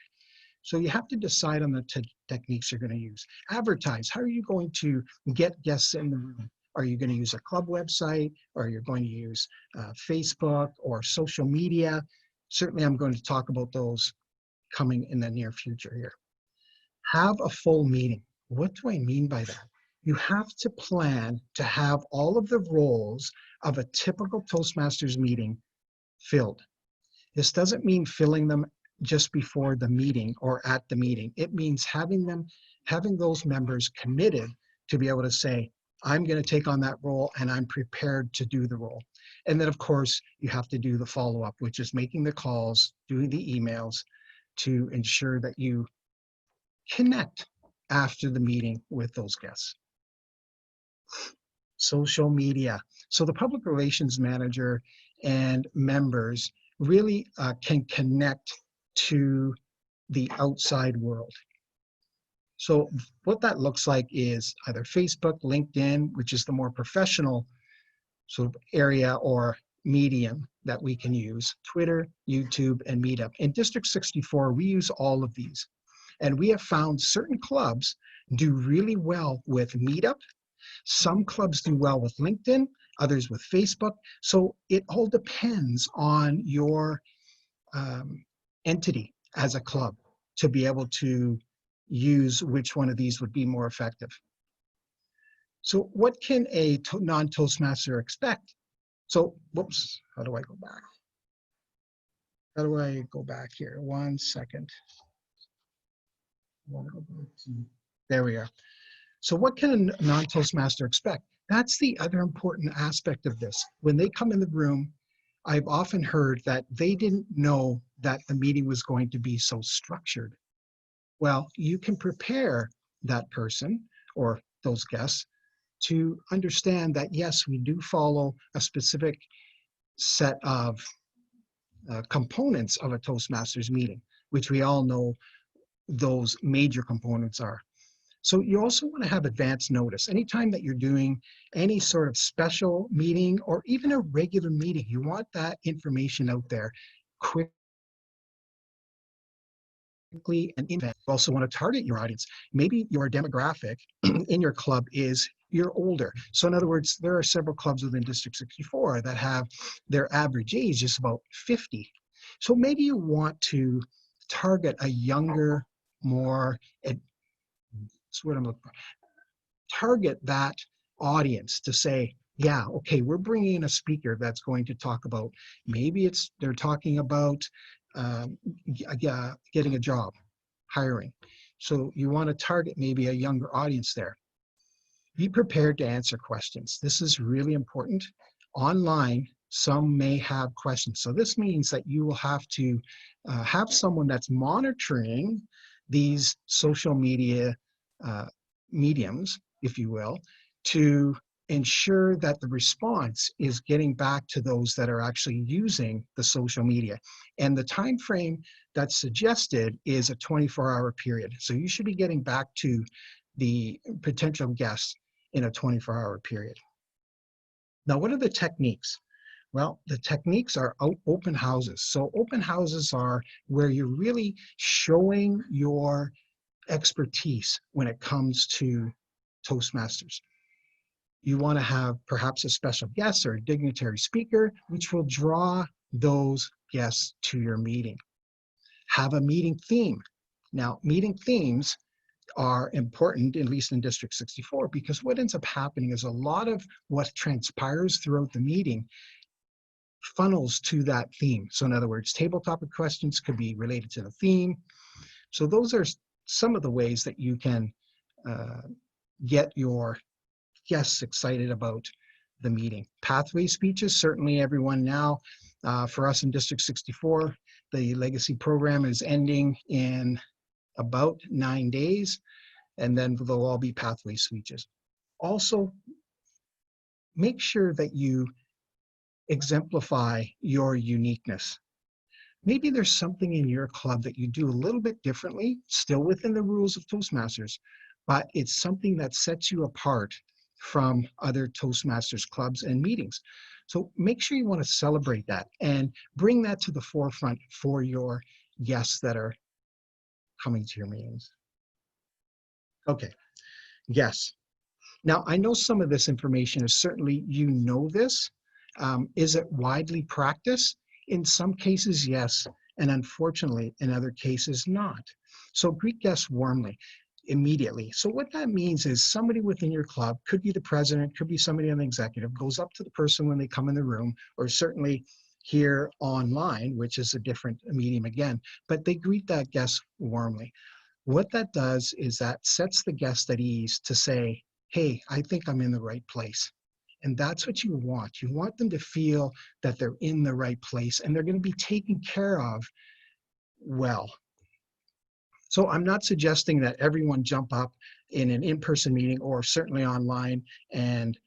So you have to decide on the techniques you're going to use. Advertise. How are you going to get guests in the room? Are you going to use a club website, or you're going to use Facebook or social media? Certainly, I'm going to talk about those coming in the near future here. Have a full meeting. What do I mean by that? You have to plan to have all of the roles of a typical Toastmasters meeting filled. This doesn't mean filling them just before the meeting or at the meeting. It means having those members committed to be able to say, I'm going to take on that role and I'm prepared to do the role. And then of course you have to do the follow-up, which is making the calls, doing the emails to ensure that you connect after the meeting with those guests. Social media. So the public relations manager and members really can connect to the outside world. So what that looks like is either Facebook, LinkedIn, which is the more professional sort of area or medium that we can use, Twitter, YouTube, and Meetup. In District 64, we use all of these. And we have found certain clubs do really well with Meetup. Some clubs do well with LinkedIn, others with Facebook. So it all depends on your entity as a club to be able to use which one of these would be more effective. So what can a non-Toastmaster expect? So, whoops, how do I go back? How do I go back here? 1 second. There we are. So what can a non-Toastmaster expect? That's the other important aspect of this. When they come in the room, I've often heard that they didn't know that the meeting was going to be so structured. Well, you can prepare that person or those guests to understand that, yes, we do follow a specific set of components of a Toastmasters meeting, which we all know those major components are. So you also want to have advance notice. Anytime that you're doing any sort of special meeting or even a regular meeting, you want that information out there quickly and in. You also want to target your audience. Maybe your demographic in your club is you're older. So in other words, there are several clubs within District 64 that have their average age is about 50. So maybe you want to target a younger, more, that's what I'm looking for. Target that audience to say, yeah, okay, we're bringing in a speaker that's going to talk about, maybe they're talking about getting a job, hiring. So you want to target maybe a younger audience there. Be prepared to answer questions. This is really important. Online, some may have questions. So this means that you will have to have someone that's monitoring these social media mediums, if you will, to ensure that the response is getting back to those that are actually using the social media. And the time frame that's suggested is a 24-hour period. So you should be getting back to the potential guests in a 24-hour period. Now, what are the techniques? Well, the techniques are open houses. So open houses are where you're really showing your expertise when it comes to Toastmasters. You want to have perhaps a special guest or a dignitary speaker, which will draw those guests to your meeting. Have a meeting theme. Now, meeting themes are important, at least in District 64, because what ends up happening is a lot of what transpires throughout the meeting funnels to that theme. So in other words, table topic questions could be related to the theme. So those are some of the ways that you can get your guests excited about the meeting. Pathway speeches, certainly everyone now, for us in District 64, the legacy program is ending in about 9 days, and then they'll all be pathway speeches. Also, make sure that you exemplify your uniqueness. Maybe there's something in your club that you do a little bit differently, still within the rules of Toastmasters, but it's something that sets you apart from other Toastmasters clubs and meetings. So make sure you want to celebrate that and bring that to the forefront for your guests that are coming to your meetings. Okay, guests. Now, I know some of this information is certainly, you know this. Is it widely practiced? In some cases, yes, and unfortunately, in other cases, not. So greet guests warmly, immediately. So what that means is somebody within your club, could be the president, could be somebody on the executive, goes up to the person when they come in the room, or certainly here online, which is a different medium again, but they greet that guest warmly. What that does is that sets the guest at ease to say, hey, I think I'm in the right place. And that's what you want. You want them to feel that they're in the right place and they're going to be taken care of well. So I'm not suggesting that everyone jump up in an in-person meeting or certainly online and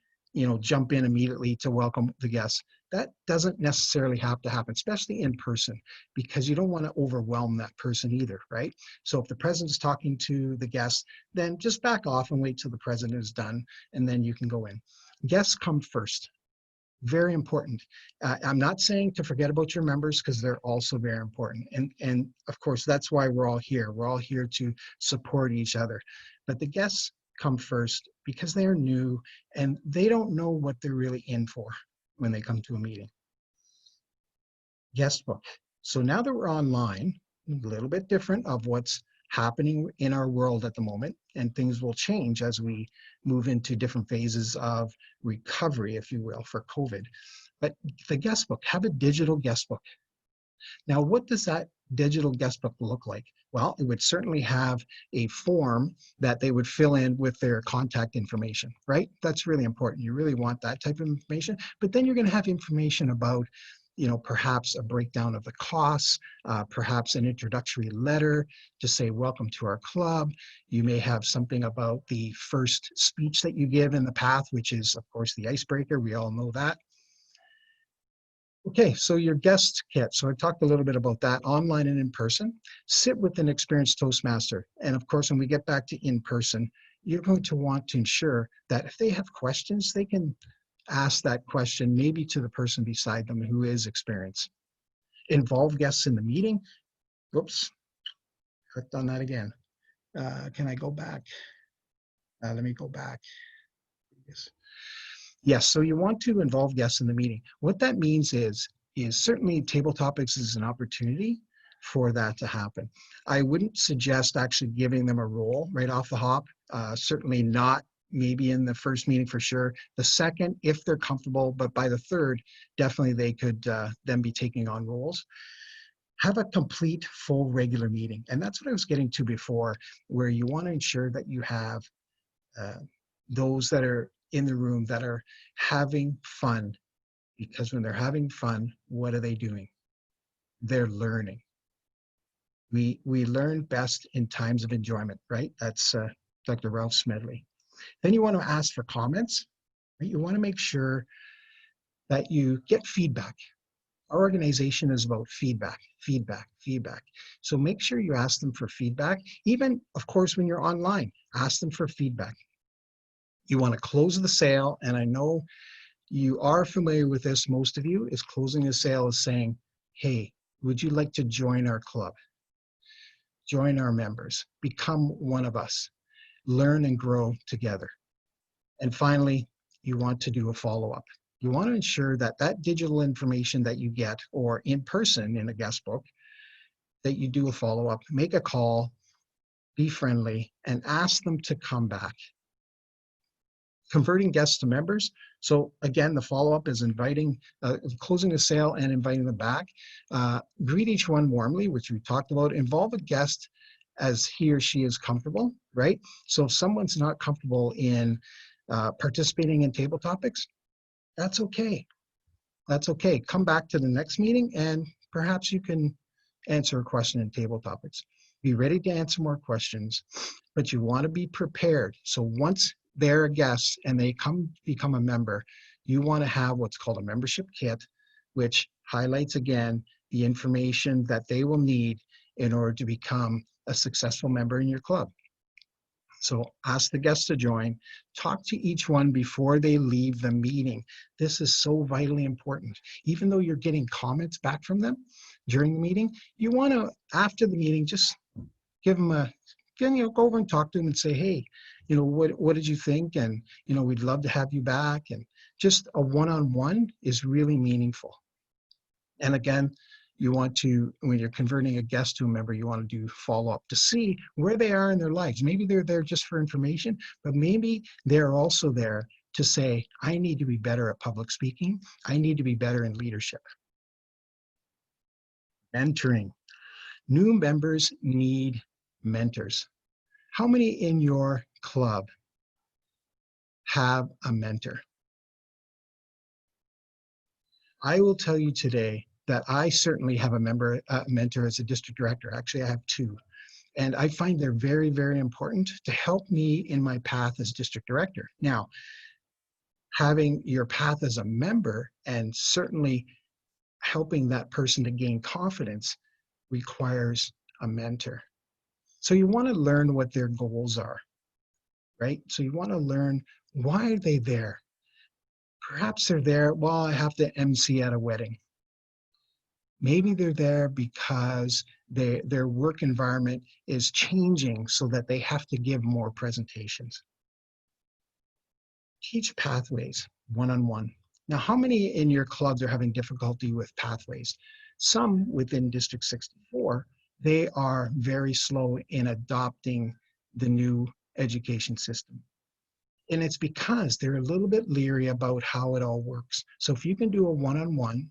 jump in immediately to welcome the guests. That doesn't necessarily have to happen, especially in person, because you don't want to overwhelm that person either, right? So if the president is talking to the guests, then just back off and wait till the president is done, and then you can go in. Guests come first. Very important. I'm not saying to forget about your members, because they're also very important. And of course, that's why we're all here. We're all here to support each other. But the guests come first because they are new and they don't know what they're really in for when they come to a meeting. Guest book. So now that we're online, a little bit different of what's happening in our world at the moment, and things will change as we move into different phases of recovery, if you will, for COVID. But the guest book, have a digital guest book. Now, what does that digital guest book look like? Well, it would certainly have a form that they would fill in with their contact information, right? That's really important. You really want that type of information. But then you're going to have information about perhaps a breakdown of the costs, perhaps an introductory letter to say, welcome to our club. You may have something about the first speech that you give in the path, which is, of course, the icebreaker. We all know that. Okay, so your guest kit. So I talked a little bit about that, online and in person. Sit with an experienced Toastmaster. And of course, when we get back to in person, you're going to want to ensure that if they have questions, they can ask that question maybe to the person beside them who is experienced. Involve guests in the meeting. Whoops, clicked on that again. Can I go back? Let me go back. Yes, so you want to involve guests in the meeting. What that means is certainly table topics is an opportunity for that to happen. I wouldn't suggest actually giving them a role right off the hop. Certainly not maybe in the first meeting for sure. The second, if they're comfortable, but by the third, definitely they could then be taking on roles. Have a complete full regular meeting. And that's what I was getting to before, where you want to ensure that you have those that are in the room that are having fun. Because when they're having fun, what are they doing? They're learning. We learn best in times of enjoyment, right? That's Dr. Ralph Smedley. Then you want to ask for comments. Right? You want to make sure that you get feedback. Our organization is about feedback, feedback, feedback. So make sure you ask them for feedback. Even, of course, when you're online, ask them for feedback. You want to close the sale, and I know you are familiar with this, most of you, is closing the sale is saying, hey, would you like to join our club? Join our members, become one of us, learn and grow together. And finally, you want to do a follow-up. You want to ensure that that digital information that you get, or in person in a guest book, that you do a follow-up, make a call, be friendly, and ask them to come back. Converting guests to members. So again, the follow-up is inviting, closing the sale and inviting them back. Greet each one warmly, which we talked about. Involve a guest as he or she is comfortable, right? So if someone's not comfortable in participating in table topics, that's okay. That's okay. Come back to the next meeting and perhaps you can answer a question in table topics. Be ready to answer more questions, but you want to be prepared. So once they're a guest and they become a member, you want to have what's called a membership kit, which highlights again the information that they will need in order to become a successful member in your club. So ask the guests to join, talk to each one before they leave the meeting. This is so vitally important. Even though you're getting comments back from them during the meeting, you want to, after the meeting, just give them go over and talk to them and say, hey, what did you think? And, we'd love to have you back. And just a one-on-one is really meaningful. And again, you want to, when you're converting a guest to a member, you want to do follow-up to see where they are in their lives. Maybe they're there just for information, but maybe they're also there to say, I need to be better at public speaking. I need to be better in leadership. Mentoring. New members need mentors. How many in your club have a mentor. I will tell you today that I certainly have a mentor as a district director. Actually, I have two. And I find they're very, very important to help me in my path as district director. Now, having your path as a member and certainly helping that person to gain confidence requires a mentor. So you want to learn what their goals are, right? So you want to learn, why are they there? Perhaps they're there, well, I have to MC at a wedding. Maybe they're there because their work environment is changing so that they have to give more presentations. Teach pathways one-on-one. Now, how many in your clubs are having difficulty with pathways? Some within District 64, they are very slow in adopting the new education system. And it's because they're a little bit leery about how it all works. So if you can do a one-on-one,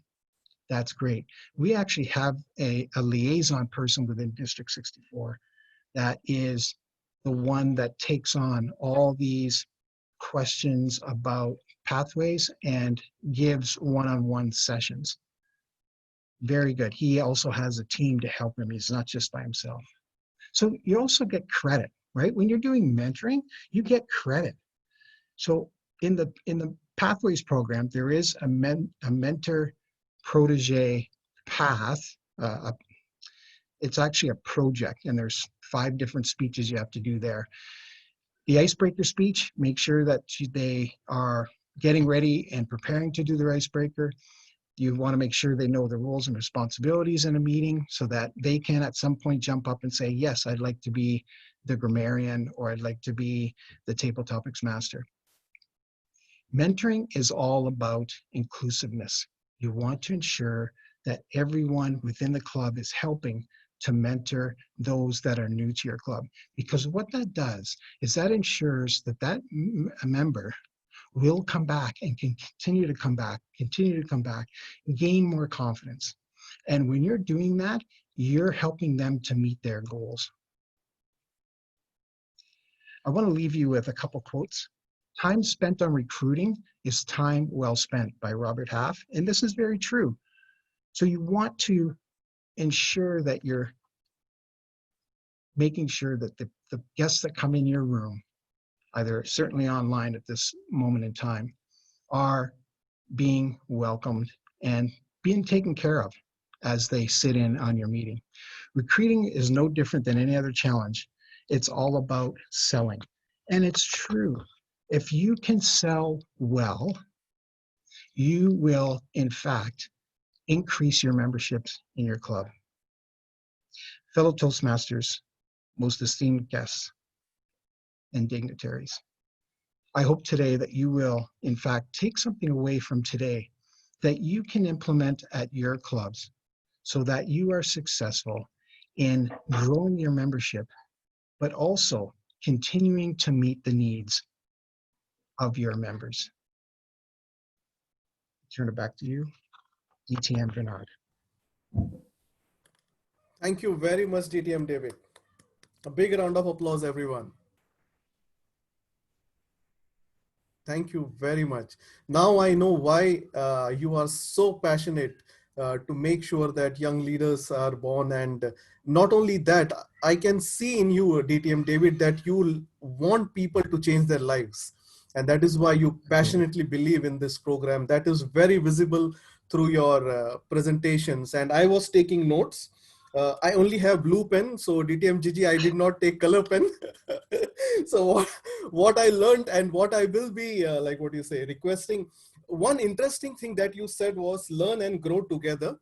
that's great. We actually have a liaison person within District 64 that is the one that takes on all these questions about pathways and gives one-on-one sessions. Very good. He also has a team to help him. He's not just by himself. So you also get credit, right? When you're doing mentoring, you get credit. So in the Pathways program, there is a mentor protege path. It's actually a project, and there's 5 different speeches you have to do there. The icebreaker speech, make sure that they are getting ready and preparing to do their icebreaker. You want to make sure they know the roles and responsibilities in a meeting so that they can at some point jump up and say, yes, I'd like to be the grammarian, or I'd like to be the table topics master. Mentoring is all about inclusiveness. You want to ensure that everyone within the club is helping to mentor those that are new to your club. Because what that does is that ensures that member will come back and can continue to come back, gain more confidence. And when you're doing that, you're helping them to meet their goals. I want to leave you with a couple quotes. Time spent on recruiting is time well spent, by Robert Half. And this is very true. So you want to ensure that you're making sure that the guests that come in your room, either certainly online at this moment in time, are being welcomed and being taken care of as they sit in on your meeting. Recruiting is no different than any other challenge. It's all about selling. And it's true. If you can sell well, you will, in fact, increase your memberships in your club. Fellow Toastmasters, most esteemed guests and dignitaries, I hope today that you will, in fact, take something away from today that you can implement at your clubs so that you are successful in growing your membership, but also continuing to meet the needs of your members. Turn it back to you, DTM Bernard. Thank you very much, DTM David. A big round of applause, everyone. Thank you very much. Now I know why you are so passionate to make sure that young leaders are born. And not only that, I can see in you, DTM David, that you want people to change their lives. And that is why you passionately believe in this program. That is very visible through your presentations. And I was taking notes. I only have blue pen, so DTM Jijie, I did not take color pen. So what I learned and what I will be, requesting, one interesting thing that you said was learn and grow together.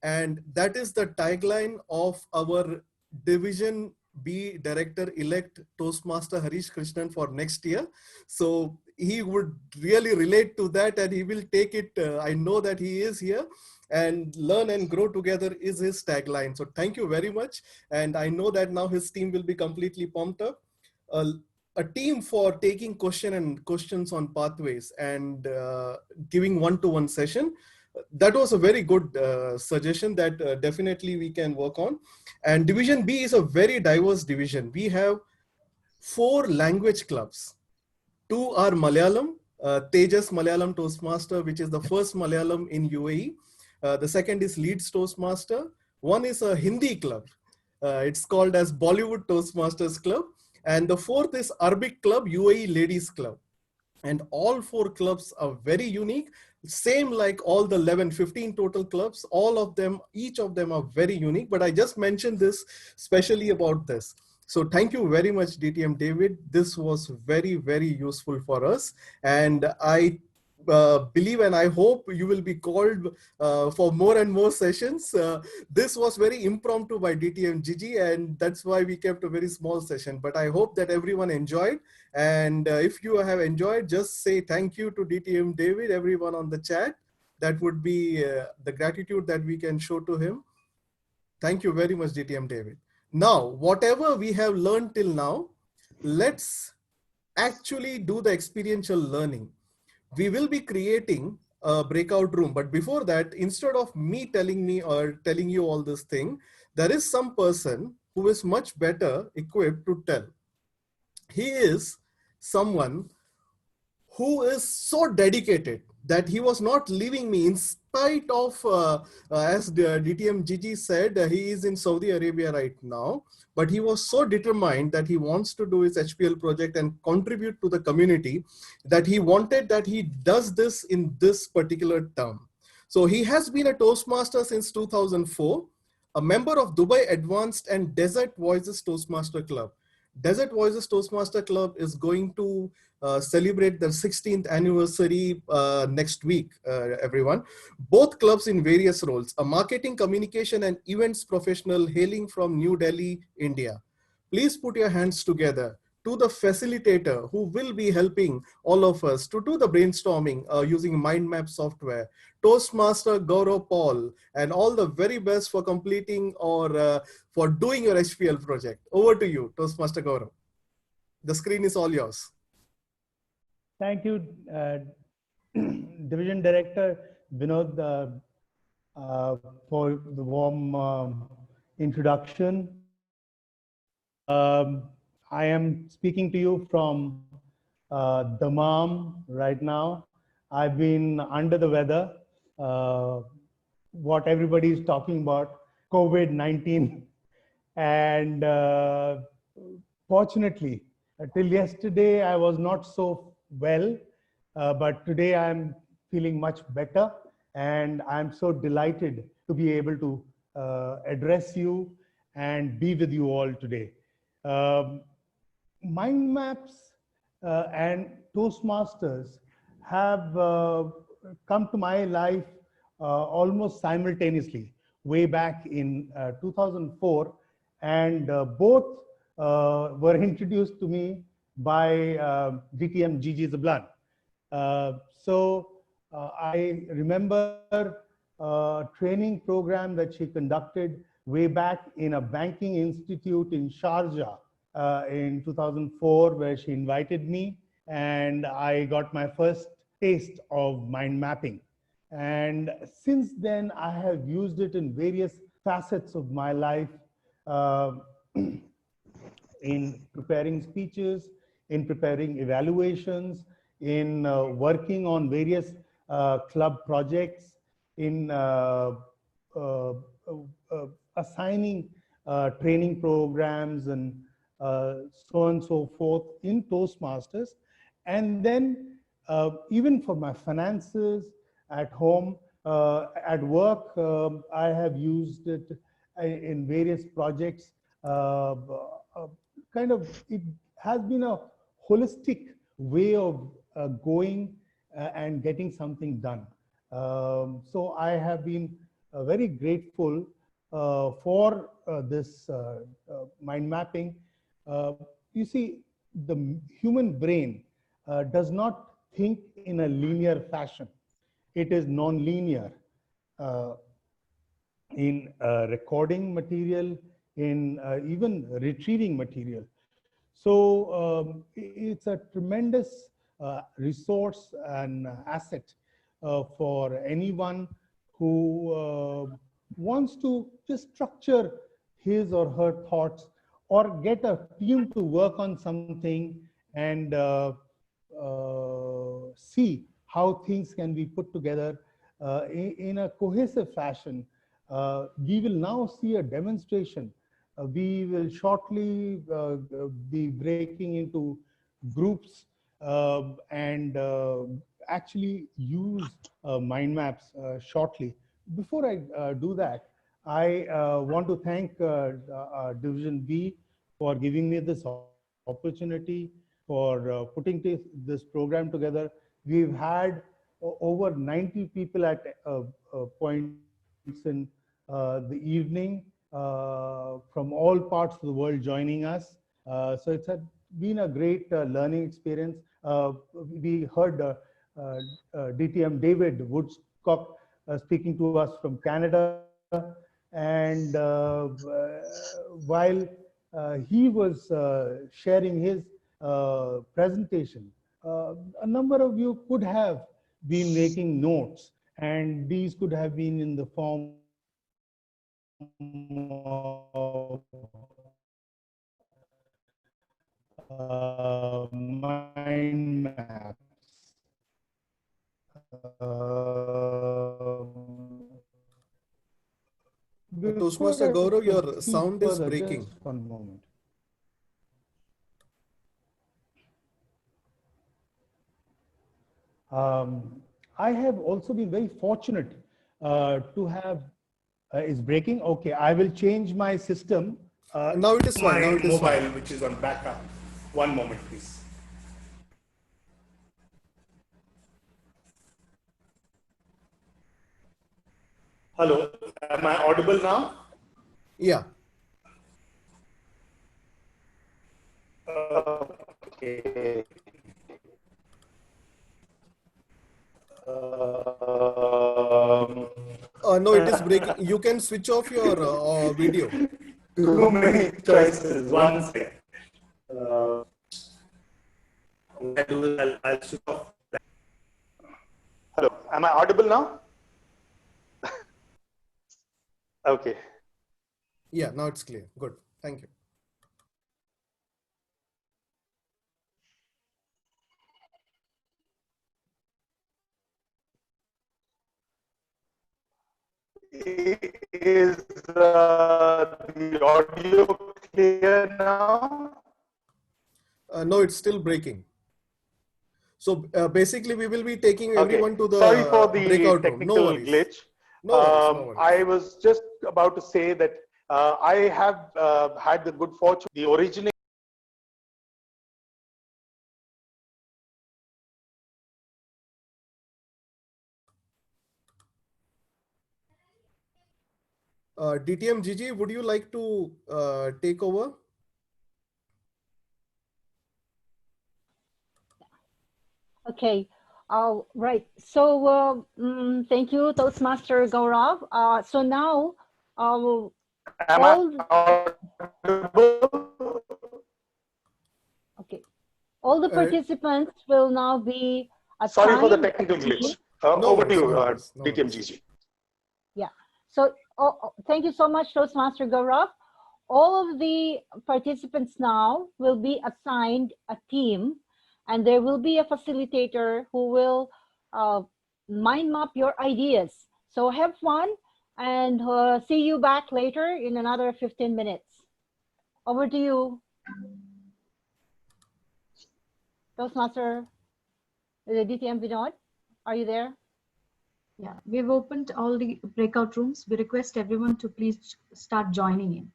And that is the tagline of our Division B Director-elect Toastmaster Harish Krishnan for next year. So he would really relate to that, and he will take it. I know that he is here. And learn and grow together is his tagline. So thank you very much. And I know that now his team will be completely pumped up. A team for taking questions on pathways and giving one-to-one session. That was a very good suggestion that definitely we can work on. And Division B is a very diverse division. We have 4 language clubs. Two are Malayalam, Tejas Malayalam Toastmaster, which is the first Malayalam in UAE. The second is Leeds Toastmaster. One is a Hindi club. It's called as Bollywood Toastmasters Club. And the fourth is Arabic Club, UAE Ladies Club. And all four clubs are very unique, same like all the 11, 15 total clubs. All of them, each of them are very unique, but I just mentioned this specially about this. So thank you very much, DTM David. This was very, very useful for us. And I believe and I hope you will be called for more and more sessions. This was very impromptu by DTM Jijie, and that's why we kept a very small session. But I hope that everyone enjoyed. And if you have enjoyed, just say thank you to DTM David, everyone on the chat. That would be the gratitude that we can show to him. Thank you very much, DTM David. Now, whatever we have learned till now, let's actually do the experiential learning. We will be creating a breakout room, but before that, instead of me telling you all this thing, there is some person who is much better equipped to tell. He is someone who is so dedicated that he was not leaving me in spite of, as the DTM Jijie said, he is in Saudi Arabia right now, but he was so determined that he wants to do his HPL project and contribute to the community that he wanted that he does this in this particular term. So he has been a Toastmaster since 2004, a member of Dubai Advanced and Desert Voices Toastmaster Club. Desert Voices Toastmaster Club is going to celebrate their 16th anniversary next week, everyone. Both clubs in various roles, a marketing, communication, and events professional hailing from New Delhi, India. Please put your hands together to the facilitator who will be helping all of us to do the brainstorming using mind map software, Toastmaster Gaurav Paul, and all the very best for completing or for doing your HPL project. Over to you, Toastmaster Gaurav. The screen is all yours. Thank you, Division Director Vinod, for the warm introduction. I am speaking to you from Dammam right now. I've been under the weather, what everybody is talking about, COVID-19. And fortunately, till yesterday, I was not so well, but today I'm feeling much better, and I'm so delighted to be able to address you and be with you all today. Mind maps and Toastmasters have come to my life almost simultaneously, way back in 2004, and both were introduced to me by DTM Jijie Zablan. So I remember a training program that she conducted way back in a banking institute in Sharjah in 2004, where she invited me, and I got my first taste of mind mapping. And since then, I have used it in various facets of my life, in preparing speeches, in preparing evaluations, in working on various club projects, in assigning training programs and so on and so forth in Toastmasters. And then even for my finances at home, at work, I have used it in various projects. Kind of, it has been a holistic way of going and getting something done. So I have been very grateful for this mind mapping. You see, the human brain does not think in a linear fashion. It is non-linear in recording material, in even retrieving material. So it's a tremendous resource and asset for anyone who wants to just structure his or her thoughts or get a team to work on something and see how things can be put together in a cohesive fashion. We will now see a demonstration. We will shortly be breaking into groups and actually use mind maps shortly. Before I do that, I want to thank Division B for giving me this opportunity, for putting this program together. We've had over 90 people at points in the evening from all parts of the world joining us. So it's been a great learning experience. We heard DTM David Woodcock speaking to us from Canada. And while he was sharing his presentation, a number of you could have been making notes, and these could have been in the form of mind maps. Toastmaster Gaurav, your Speak sound is further, breaking. just one moment. I have also been very fortunate to have, is breaking? Okay, I will change my system. Now it is fine. Now My it is mobile, fine. which is on backup. One moment, please. Hello, am I audible now? Yeah. Okay. No, it is breaking. You can switch off your video. Too many choices. One second. I'll switch off. Hello, am I audible now? Okay. Yeah, now it's clear. Good. Thank you. Is the audio clear now? No, it's still breaking. So basically, we will be taking Okay. everyone to the Sorry for the breakout room. No technical worries. glitch. No worries. No worries. I was just about to say that I have had the good fortune, the original. DTM Jijie, would you like to take over? Okay. Right. So thank you, Toastmaster Gaurav. So now Am all okay, all the Uh, participants will now be assigned. Sorry for the technical glitch. No Over to worries, you, no worries, no DTM worries. Jijie. Yeah. So thank you so much, Toastmaster Gaurav. All of the participants now will be assigned a team, and there will be a facilitator who will mind map your ideas. So have fun, and see you back later in another 15 minutes. Over to you, Toastmaster DTM Vinod. Are you there? Yeah, we've opened all the breakout rooms. We request everyone to please start joining in.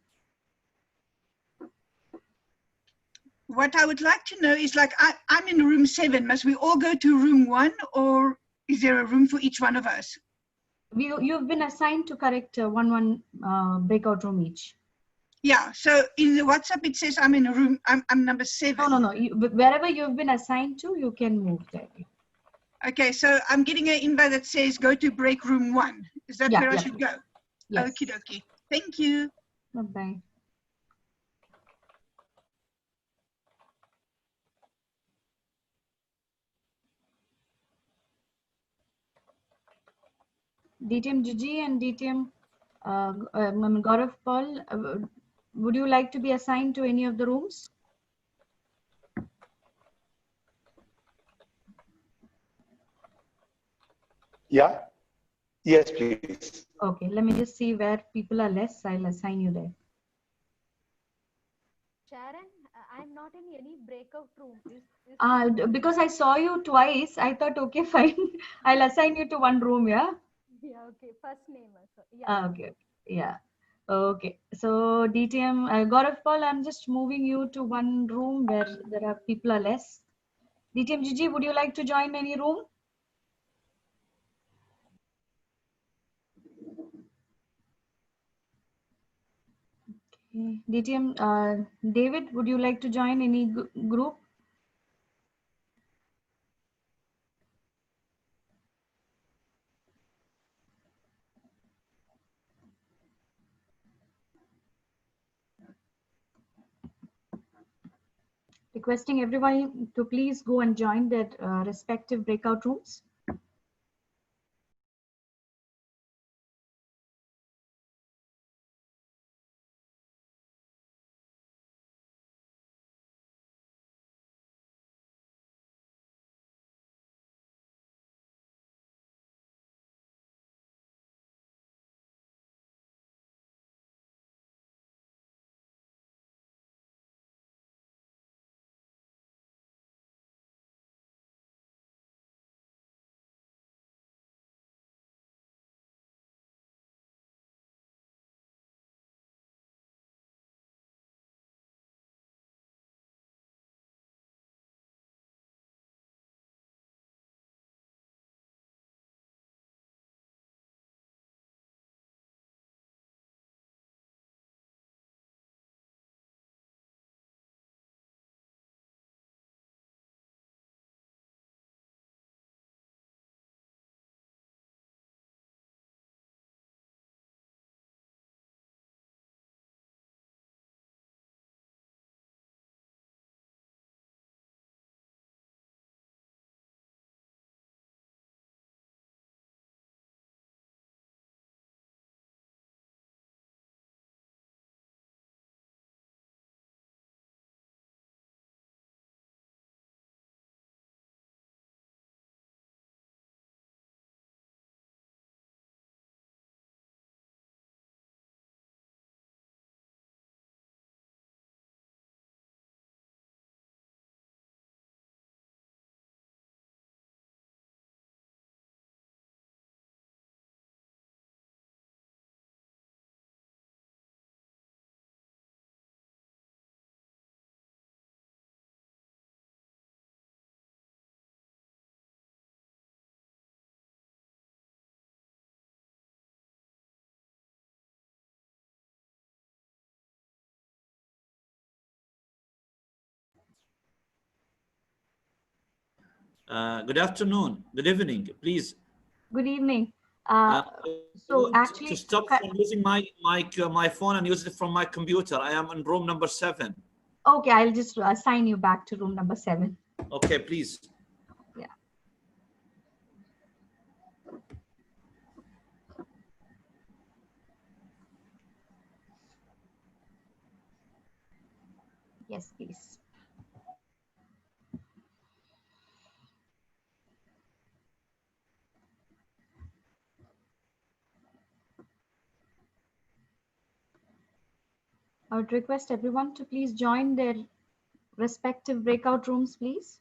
What I would like to know is, like, I'm in room 7. Must we all go to room 1, or is there a room for each one of us? You've been assigned to correct one breakout room each. Yeah, so in the WhatsApp it says I'm in a room, I'm number 7. No. Wherever you've been assigned to, you can move there. Okay, so I'm getting an invite that says go to break room 1. Is that where I should go? Yes. Okie dokie. Thank you. Bye-bye. DTM Jijie and DTM Gaurav Paul, would you like to be assigned to any of the rooms? Yeah. Yes, please. Okay, let me just see where people are less. I'll assign you there. Sharon, I'm not in any breakout room. Because I saw you twice, I thought, okay, fine. I'll assign you to one room, yeah? Yeah, okay. First name also. Yeah. Okay, yeah. Okay, so DTM, Gaurav Paul, I'm just moving you to one room where there are people are less. DTM Jijie, would you like to join any room? Okay. DTM, David, would you like to join any group? Requesting everyone to please go and join their respective breakout rooms. Good afternoon. Good evening, please. Good evening. I So want actually, to stop from using my phone and use it from my computer. I am in room number 7. okay, I'll just assign you back to room number 7. Okay, please. Yeah. Yes, please. I would request everyone to please join their respective breakout rooms, please.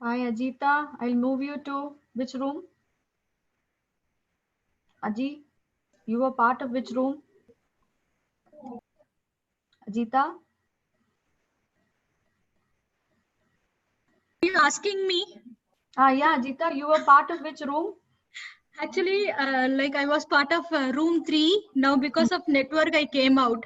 Hi, Ajita. I'll move you to which room? Aji, you were part of which room? Ajita? Are you asking me? Yeah, Ajita, you were part of which room? Actually, like I was part of room 3. Now, because of network, I came out.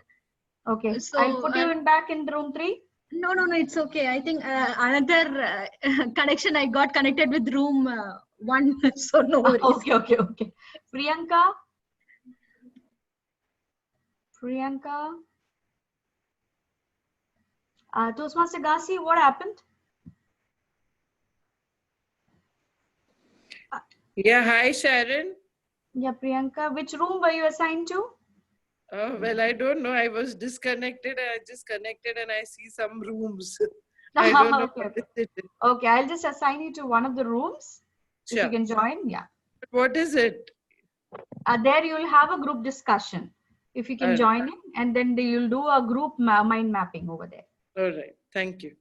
Okay, So I'll put you in back in room 3. No, it's okay. I think another connection I got connected with room 1. So no worries. Okay. Priyanka? Toastmaster Gasi, what happened? Yeah, hi Sharon. Yeah, Priyanka, which room were you assigned to? Well, I don't know. I was disconnected. I just connected and I see some rooms. I don't know what is it. Okay, I'll just assign you to one of the rooms. If you Sure. can join, yeah. What is it? There you'll have a group discussion. If you can join in, and then you'll do a group mind mapping over there. All right. Thank you.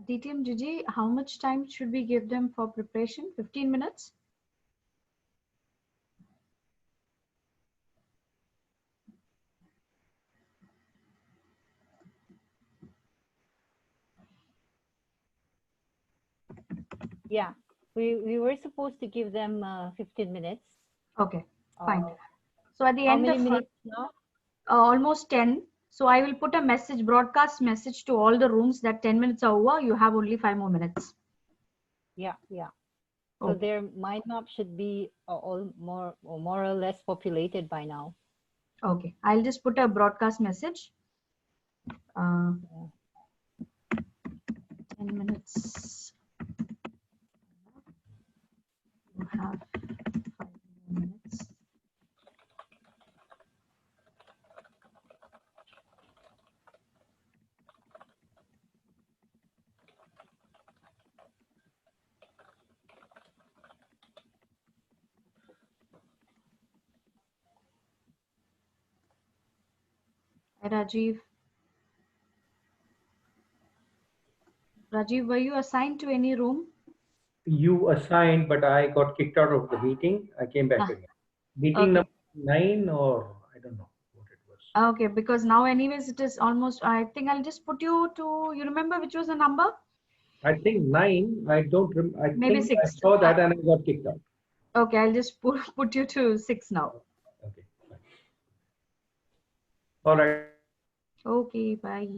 DTM Jijie, how much time should we give them for preparation? 15 minutes? Yeah, we were supposed to give them 15 minutes. Okay, fine. So at the How end many of minutes now? almost 10. So I will put a message, broadcast message to all the rooms that 10 minutes are over. You have only 5 more minutes. Yeah. So Okay. their mind map should be all more or less populated by now. Okay. I'll just put a broadcast message. 10 minutes. You have 5 minutes. Hi, Rajiv. Rajiv, were you assigned to any room? You assigned, but I got kicked out of the meeting. I came back again. Meeting Okay. number 9, or I don't know what it was. Okay, because now anyways it is almost, I think I'll just put you to, you remember which was the number? I think 9. I don't. I Maybe think I 6. saw that and I got kicked out. Okay, I'll just put you to 6 now. Okay. Fine. All right. Okay, bye.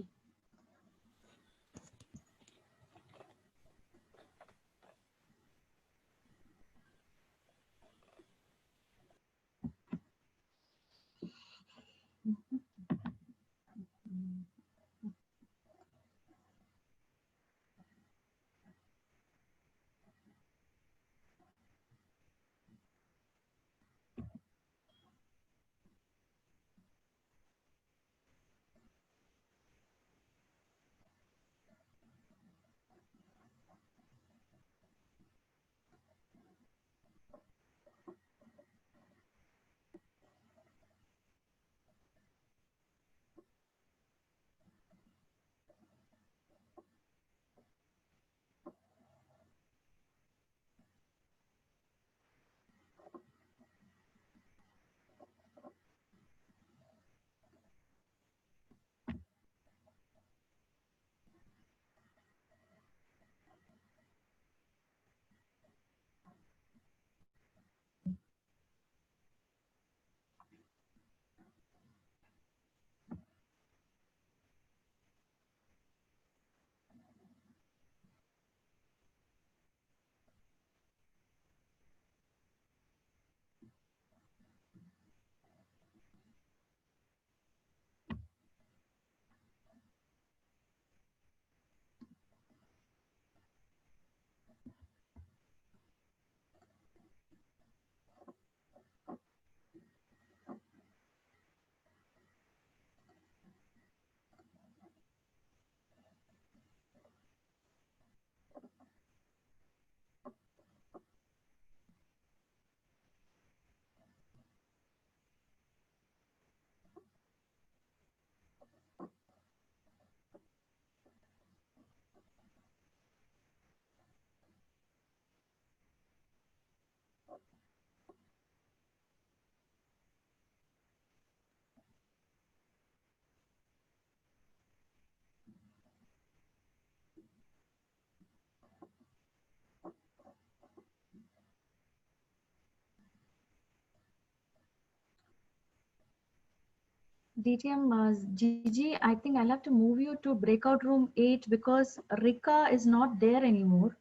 DTM, Jijie, I think I'll have to move you to breakout room 8 because Rika is not there anymore.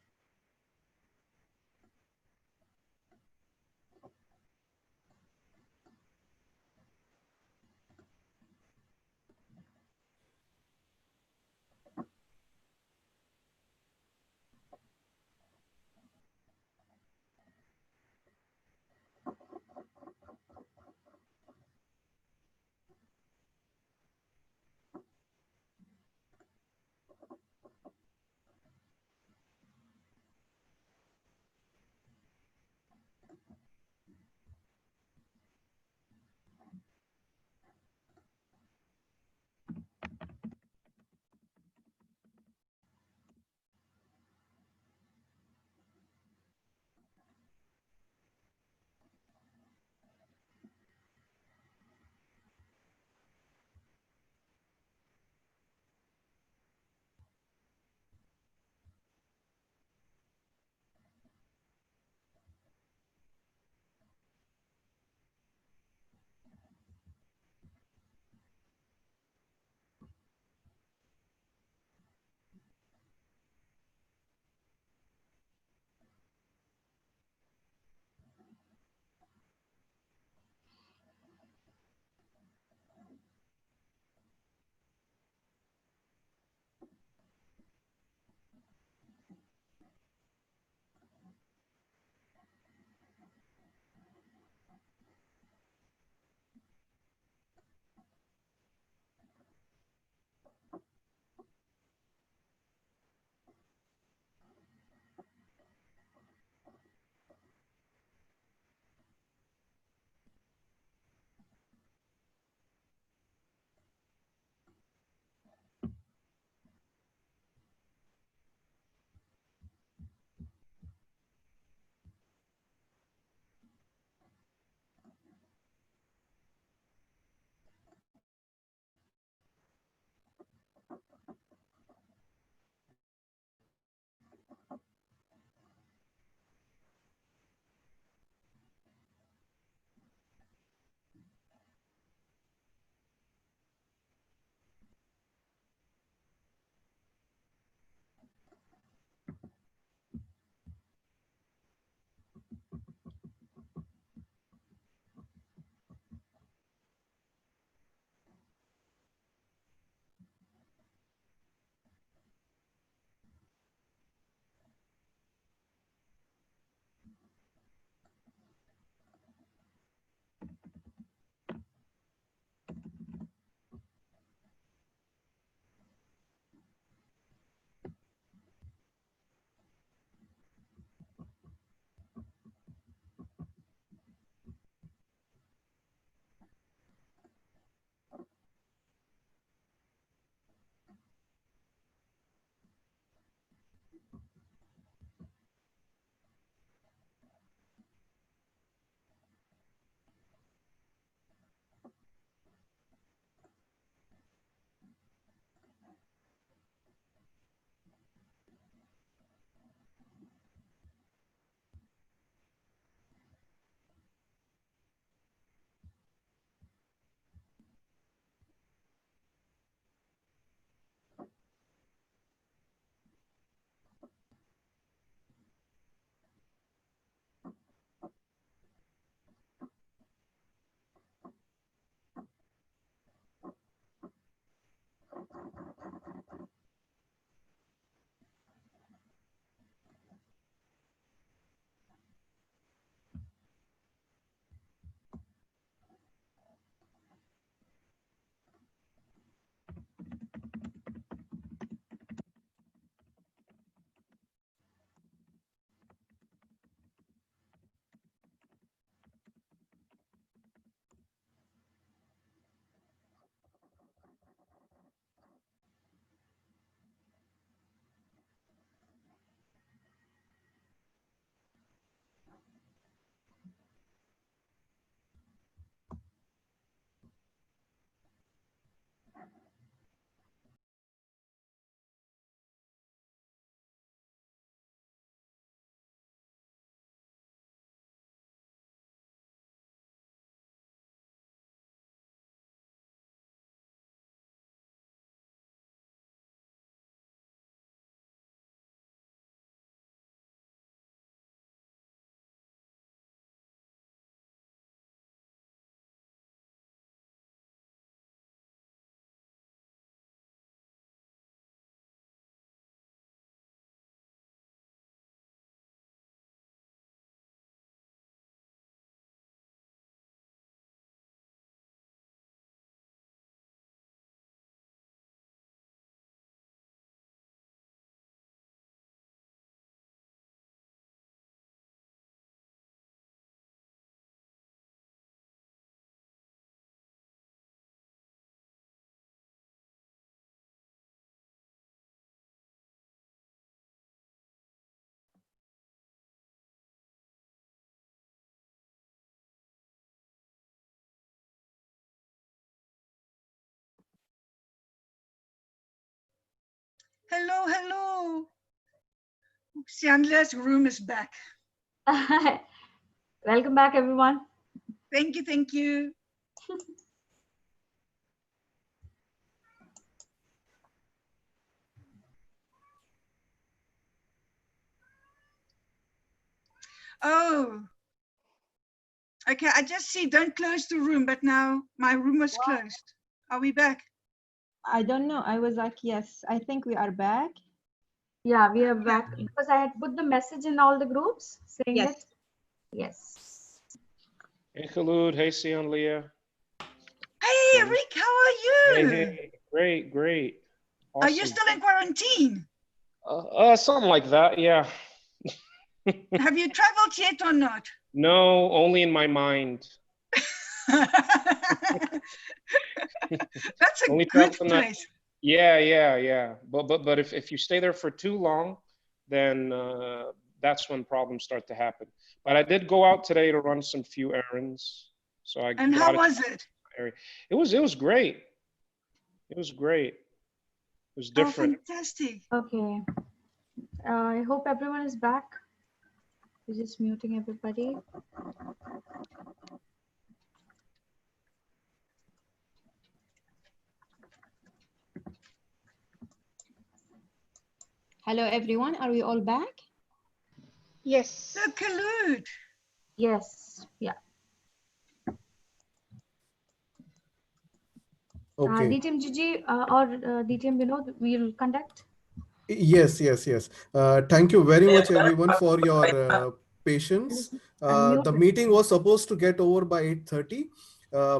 Hello, hello. Sianla's room is back. Welcome back, everyone. Thank you, thank you. Oh, okay. I just see don't close the room, but now my room was closed. Are we back? I don't know. I was like, yes, I think we are back. Yeah, we are back because I had put the message in all the groups saying Yes. that. Yes. Hey, Khaloud. Hey, Sion Leah. Hey, Rick, how are you? Hey, great, great. Awesome. Are you still in quarantine? Something like that, yeah. Have you traveled yet or not? No, only in my mind. That's a Only good traveling that- place. Yeah. But if you stay there for too long, then that's when problems start to happen. But I did go out today to run some few errands. So I And how was it? It was great. It was great. It was different. Oh, fantastic. Okay. I hope everyone is back. We're just muting everybody. Hello, everyone. Are we all back? Yes. So Khaloud. Yes. Yeah. Okay. DTM Jijie or DTM Vinod will conduct. Yes. Thank you very much, everyone, for your patience. The meeting was supposed to get over by 8:30,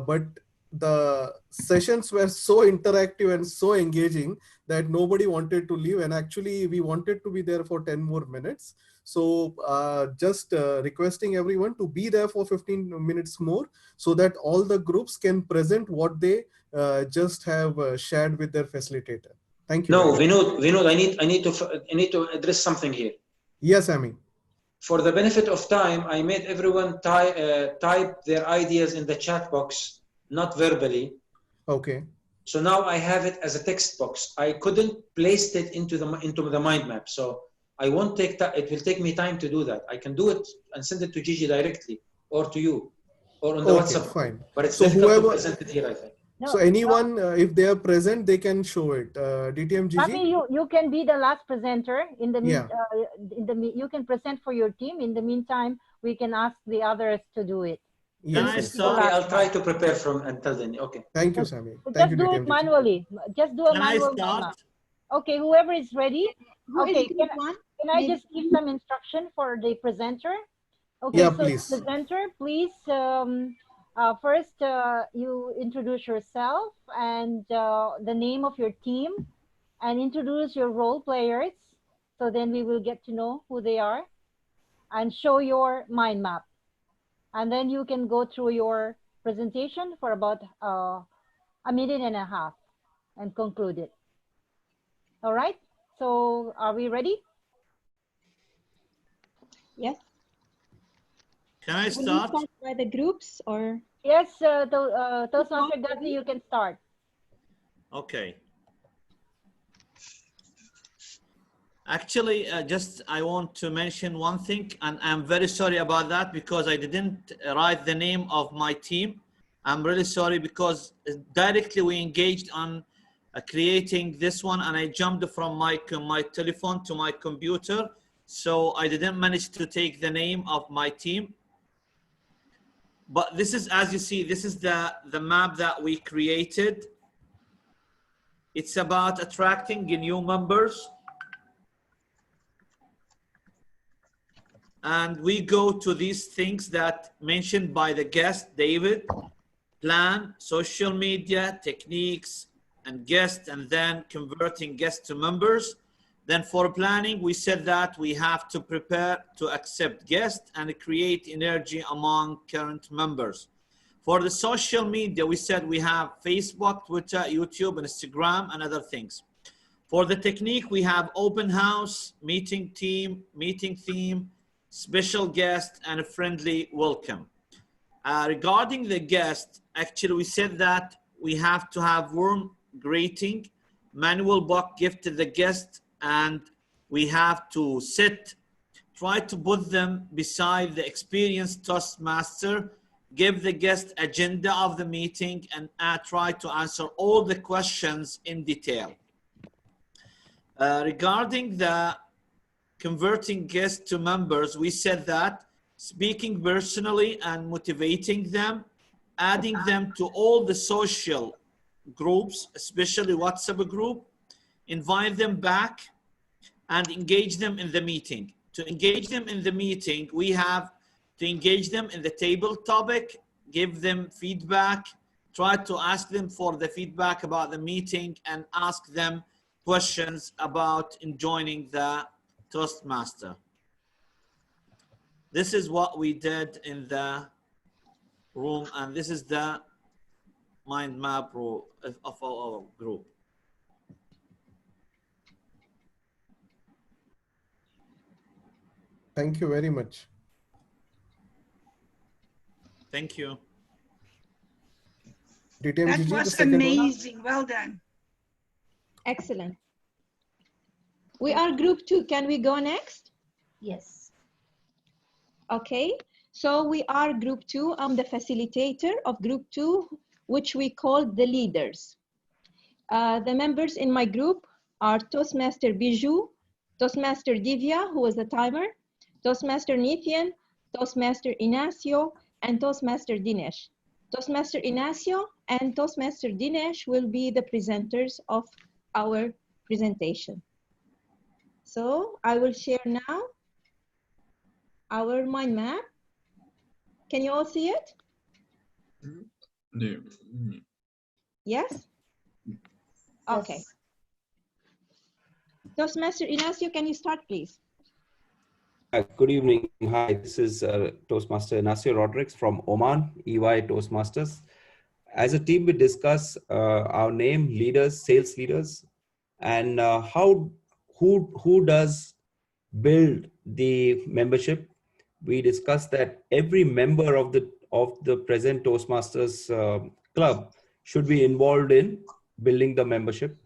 but the sessions were so interactive and so engaging that nobody wanted to leave. And actually, we wanted to be there for 10 more minutes. So just requesting everyone to be there for 15 minutes more so that all the groups can present what they just have shared with their facilitator. Thank you. No, Vinod, I need to address something here. Yes, Ami. For the benefit of time, I made everyone type their ideas in the chat box, not verbally. Okay. So now I have it as a text box. I couldn't place it into the mind map. So I won't take that. It will take me time to do that. I can do it and send it to Jijie directly, or to you, or on the WhatsApp. Fine. But it's so difficult whoever, to present it here, I think. No, so anyone, if they are present, they can show it. DTM Jijie? Mami, you can be the last presenter. In the Yeah. you can present for your team. In the meantime, we can ask the others to do it. Can Yes, I yes. start? Okay, I'll try to prepare from until then. Okay. Thank you, Sammy. So Thank just you, do DTM it Jijie. manually. Just do a Can I manual mind start? map. Okay, whoever is ready. Who is Okay, group one? can I Maybe. just give some instruction for the presenter? Okay, Yeah, so please. the presenter, please, first you introduce yourself and the name of your team and introduce your role players. So then we will get to know who they are and show your mind map. And then you can go through your presentation for about a minute and a half and conclude it. All right, so are we ready? Yes. Can I Will we start? start by the groups or? Yes, Toastmaster Gatti, you can start. Okay. Actually, just I want to mention one thing, and I'm very sorry about that because I didn't write the name of my team. I'm really sorry because directly we engaged on creating this one, and I jumped from my telephone to my computer, so I didn't manage to take the name of my team. But this is, as you see, this is the map that we created. It's about attracting new members. And we go to these things that mentioned by the guest, David: plan, social media, techniques, and guests, and then converting guests to members. Then for planning, we said that we have to prepare to accept guests and create energy among current members. For the social media, we said we have Facebook, Twitter, YouTube, and Instagram, and other things. For the technique, we have open house, meeting team, meeting theme, special guest, and a friendly welcome. Regarding the guest, actually we said that we have to have warm greeting, manual book gift to the guest, and we have to try to put them beside the experienced Toastmaster, give the guest agenda of the meeting, and try to answer all the questions in detail. Regarding the converting guests to members, we said that speaking personally and motivating them, adding them to all the social groups, especially WhatsApp group, invite them back and engage them in the meeting. To engage them in the meeting, we have to engage them in the table topic, give them feedback, try to ask them for the feedback about the meeting, and ask them questions about joining the Toastmaster. This is what we did in the room, and this is the mind map of our group. Thank you very much. Thank you. DTM That Jijie, the was second one. amazing. Well done. Excellent. We are group 2. Can we go next? Yes. Okay. So we are group 2. I'm the facilitator of group 2, which we call the leaders. The members in my group are Toastmaster Bijou, Toastmaster Divya, who was the timer, Toastmaster Nithian, Toastmaster Inacio, and Toastmaster Dinesh. Toastmaster Inacio and Toastmaster Dinesh will be the presenters of our presentation. So I will share now our mind map. Can you all see it? Yes? Okay. Toastmaster Inacio, can you start, please? Good evening. Hi, this is Toastmaster Inacio Rodriguez from Oman, EY Toastmasters. As a team, we discuss our name, leaders, sales leaders, and who does build the membership. We discussed that every member of the present Toastmasters club should be involved in building the membership,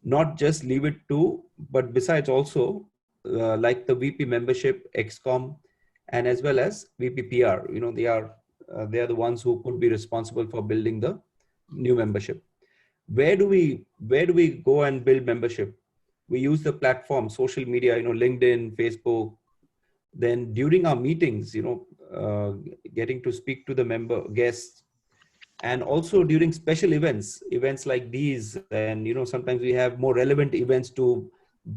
not just leave it to, but besides also like the VP membership, XCOM, and as well as VP PR. You know, they are the ones who could be responsible for building the new membership. Where do we go and build membership? We use the platform, social media, LinkedIn, Facebook. Then during our meetings, getting to speak to the member guests, and also during special events like these. And sometimes we have more relevant events to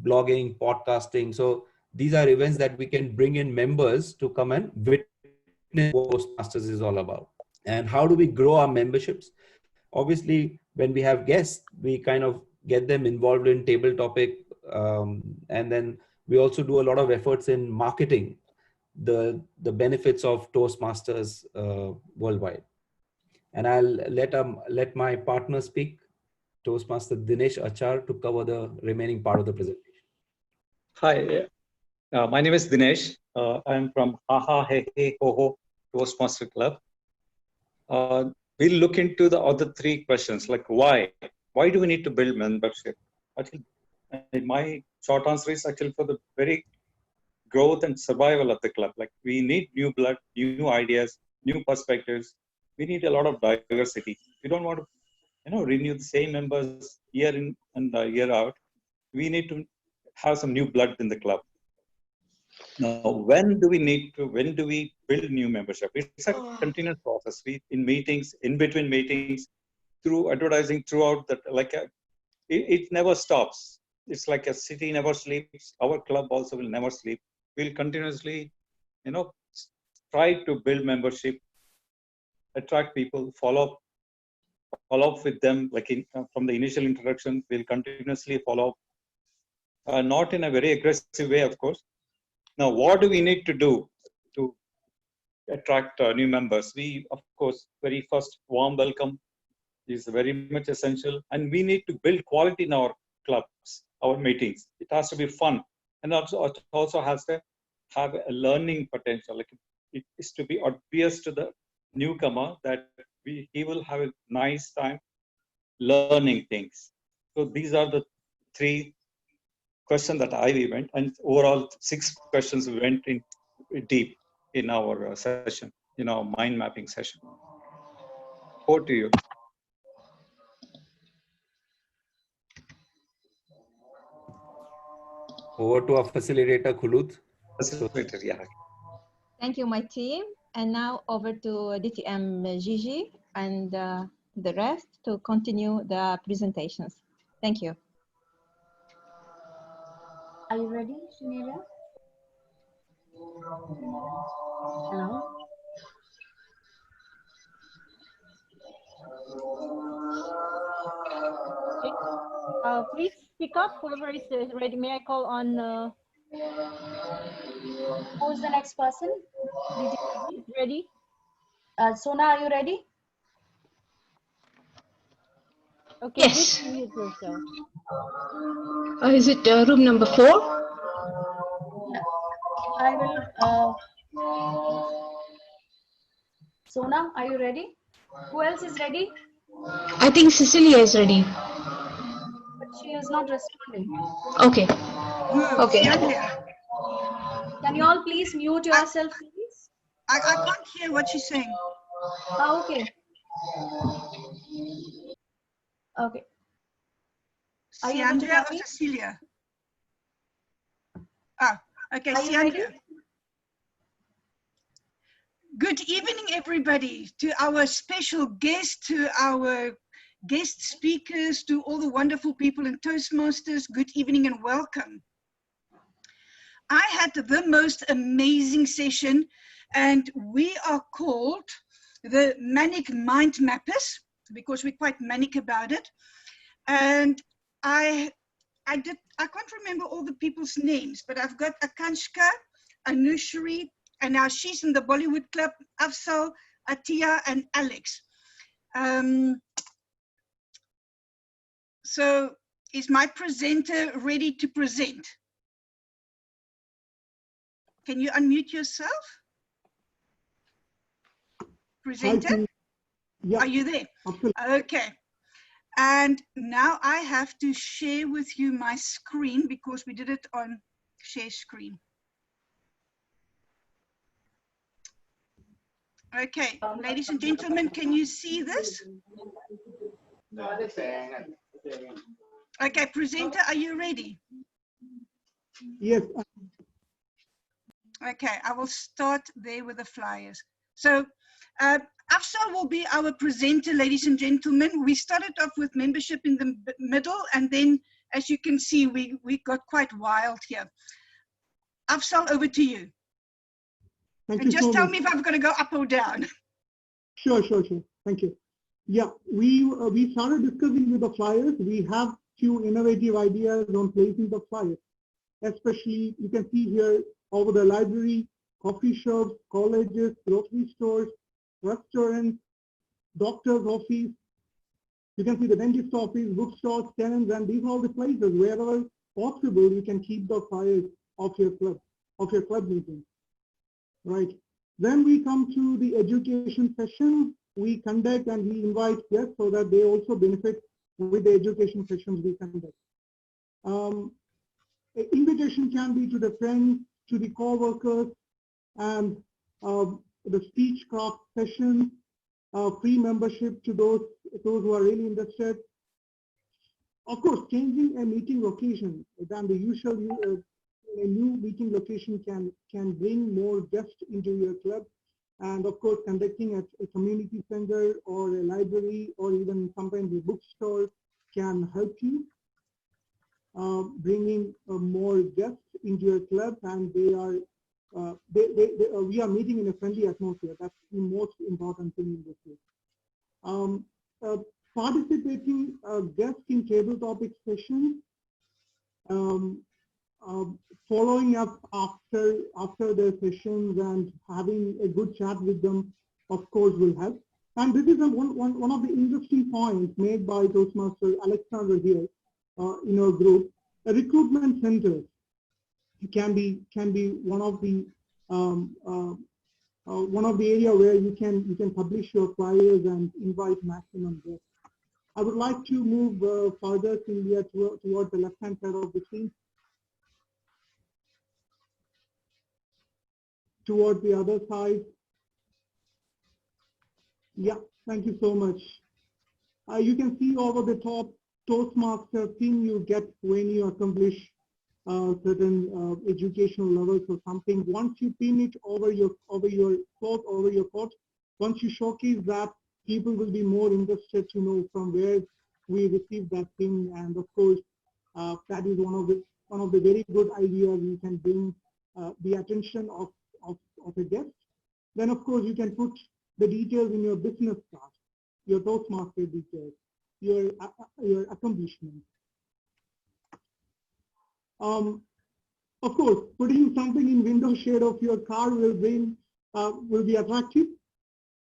blogging, podcasting. So these are events that we can bring in members to come and witness what Toastmasters is all about. And how do we grow our memberships? Obviously, when we have guests, we kind of get them involved in table topic, and then we also do a lot of efforts in marketing the benefits of Toastmasters worldwide. And I'll let my partner speak, Toastmaster Dinesh Achar, to cover the remaining part of the presentation. Hi, my name is Dinesh. I'm from Ha Ha He He Ho Ho Toastmaster Club. We'll look into the other three questions, like why? Why do we need to build membership? Actually, my short answer is actually for the very growth and survival of the club. Like we need new blood, new ideas, new perspectives. We need a lot of diversity. We don't want to, renew the same members year in and year out. We need to have some new blood in the club. Now, when do we build new membership? It's a continuous process. In meetings, in between meetings, through advertising, throughout that, it never stops. It's like a city never sleeps. Our club also will never sleep. We'll continuously, try to build membership, attract people, follow up with them. From the initial introduction, we'll continuously follow up, not in a very aggressive way, of course. Now, what do we need to do to attract new members? We, of course, very first warm welcome is very much essential, and we need to build quality in our clubs, our meetings. It has to be fun, and it also has to have a learning potential. It is to be obvious to the newcomer that he will have a nice time learning things. So these are the three questions that I went, and overall 6 questions we went in deep in our session, in our mind mapping session. Over to you. Over to our facilitator, Khulud. Facilitator, yeah. Thank you, my team. And now over to DTM Jijie and the rest to continue the presentations. Thank you. Are you ready, Shanila? Hello? Please speak up, whoever is ready. May I call on... Who's the next person? Ready? Sona, are you ready? Okay, yes. Please mute yourself. Is it room number 4? I will... Sona, are you ready? Who else is ready? I think Cecilia is ready. But she is not responding. Okay. Okay. Can you all please mute yourself, please? I can't hear what she's saying. Oh, okay. Okay. Siandra or Cecilia? Okay, Siandra. Good evening, everybody, to our special guest, to our guest speakers, to all the wonderful people in Toastmasters. Good evening and welcome. I had the most amazing session, and we are called the Manic Mind Mappers because we're quite manic about it. And I can't remember all the people's names, but I've got Akanshka, Anushri, and now she's in the Bollywood Club, Afsal, Atia, and Alex. So is my presenter ready to present? Can you unmute yourself? Presenter? Yeah. Are you there? Okay. And now I have to share with you my screen because we did it on share screen. Okay, ladies and gentlemen, can you see this? Okay, presenter, are you ready? Yes. Okay, I will start there with the flyers. So Afsal will be our presenter, ladies and gentlemen. We started off with membership in the middle, and then, as you can see, we got quite wild here. Afsal, over to you. Thank and you just so tell much. me if I'm going to go up or down. Sure. Thank you. Yeah, we started discussing with the flyers. We have few innovative ideas on placing the flyers. Especially, you can see here over the library, coffee shops, colleges, grocery stores, restaurants, doctor's office. You can see the dentist office, bookstores, tenants, and these are all the places wherever possible you can keep the flyers of your club meeting. Right. Then we come to the education session. We conduct and we invite guests so that they also benefit with the education sessions we conduct. Invitation can be to the friends, to the co-workers, and the speech craft session, free membership to those who are really interested. Of course, changing a meeting location than the usual, a new meeting location can bring more guests into your club. And of course, conducting at a community center or a library or even sometimes a bookstore can help you. Bringing more guests into your club, and we are meeting in a friendly atmosphere. That's the most important thing in this case. Participating guests in table topic sessions, following up after their sessions and having a good chat with them, of course, will help. And this is one of the interesting points made by Toastmaster Alexander here. In our group, a recruitment center can be one of the area where you can publish your flyers and invite maximum guests. I would like to move further, Cynthia, toward the left-hand side of the screen, toward the other side. Yeah, thank you so much. You can see over the top Toastmaster thing you get when you accomplish certain educational levels or something. Once you pin it over your coat, once you showcase that, people will be more interested to know from where we received that thing. And of course, that is one of the very good ideas. You can bring the attention of a guest. Then of course you can put the details in your business card, your Toastmaster details, your accomplishments. Of course, putting something in window shade of your car will be attractive,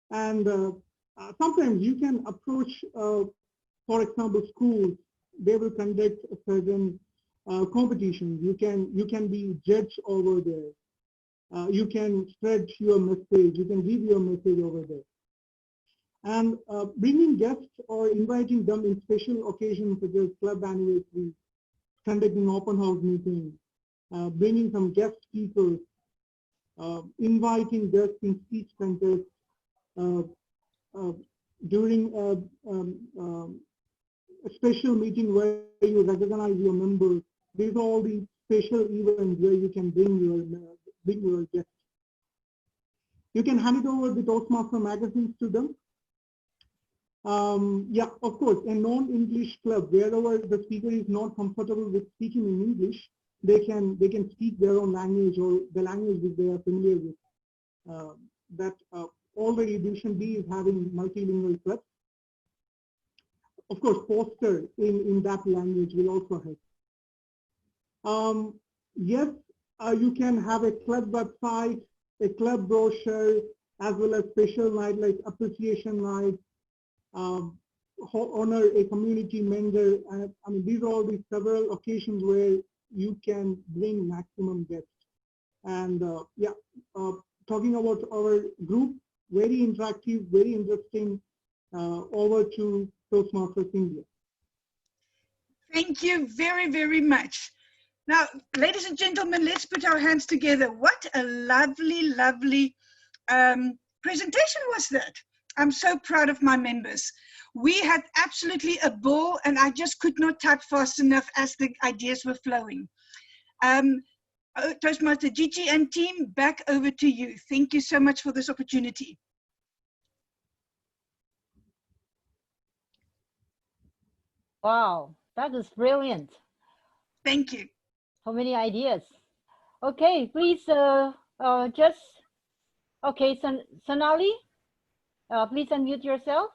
and sometimes you can approach, for example, schools. They will conduct a certain competition. You can be judged over there. You can spread your message. You can give your message over there. And bringing guests or inviting them in special occasions such as club anniversary, conducting open house meetings, bringing some guest speakers, inviting guests in speech contests, during a special meeting where you recognize your members. These are all the special events where you can bring your guests. You can hand it over the Toastmaster magazines to them. Yeah, of course, a non-English club, wherever the speaker is not comfortable with speaking in English, they can speak their own language or the language that they are familiar with. Already Division B is having multilingual clubs. Of course, poster in that language will also help. Yes, you can have a club website, a club brochure, as well as special night like appreciation night, honor a community member. I mean, these are all the several occasions where you can bring maximum guests. And yeah, talking about our group, very interactive, very interesting. Over to Toastmasters India. Thank you very, very much. Now, ladies and gentlemen, let's put our hands together. What a lovely, lovely presentation was that. I'm so proud of my members. We had absolutely a ball, and I just could not type fast enough as the ideas were flowing. Toastmaster Jijie and team, back over to you. Thank you so much for this opportunity. Wow, that is brilliant. Thank you. So many ideas. Okay, please okay, Sonali, please unmute yourself.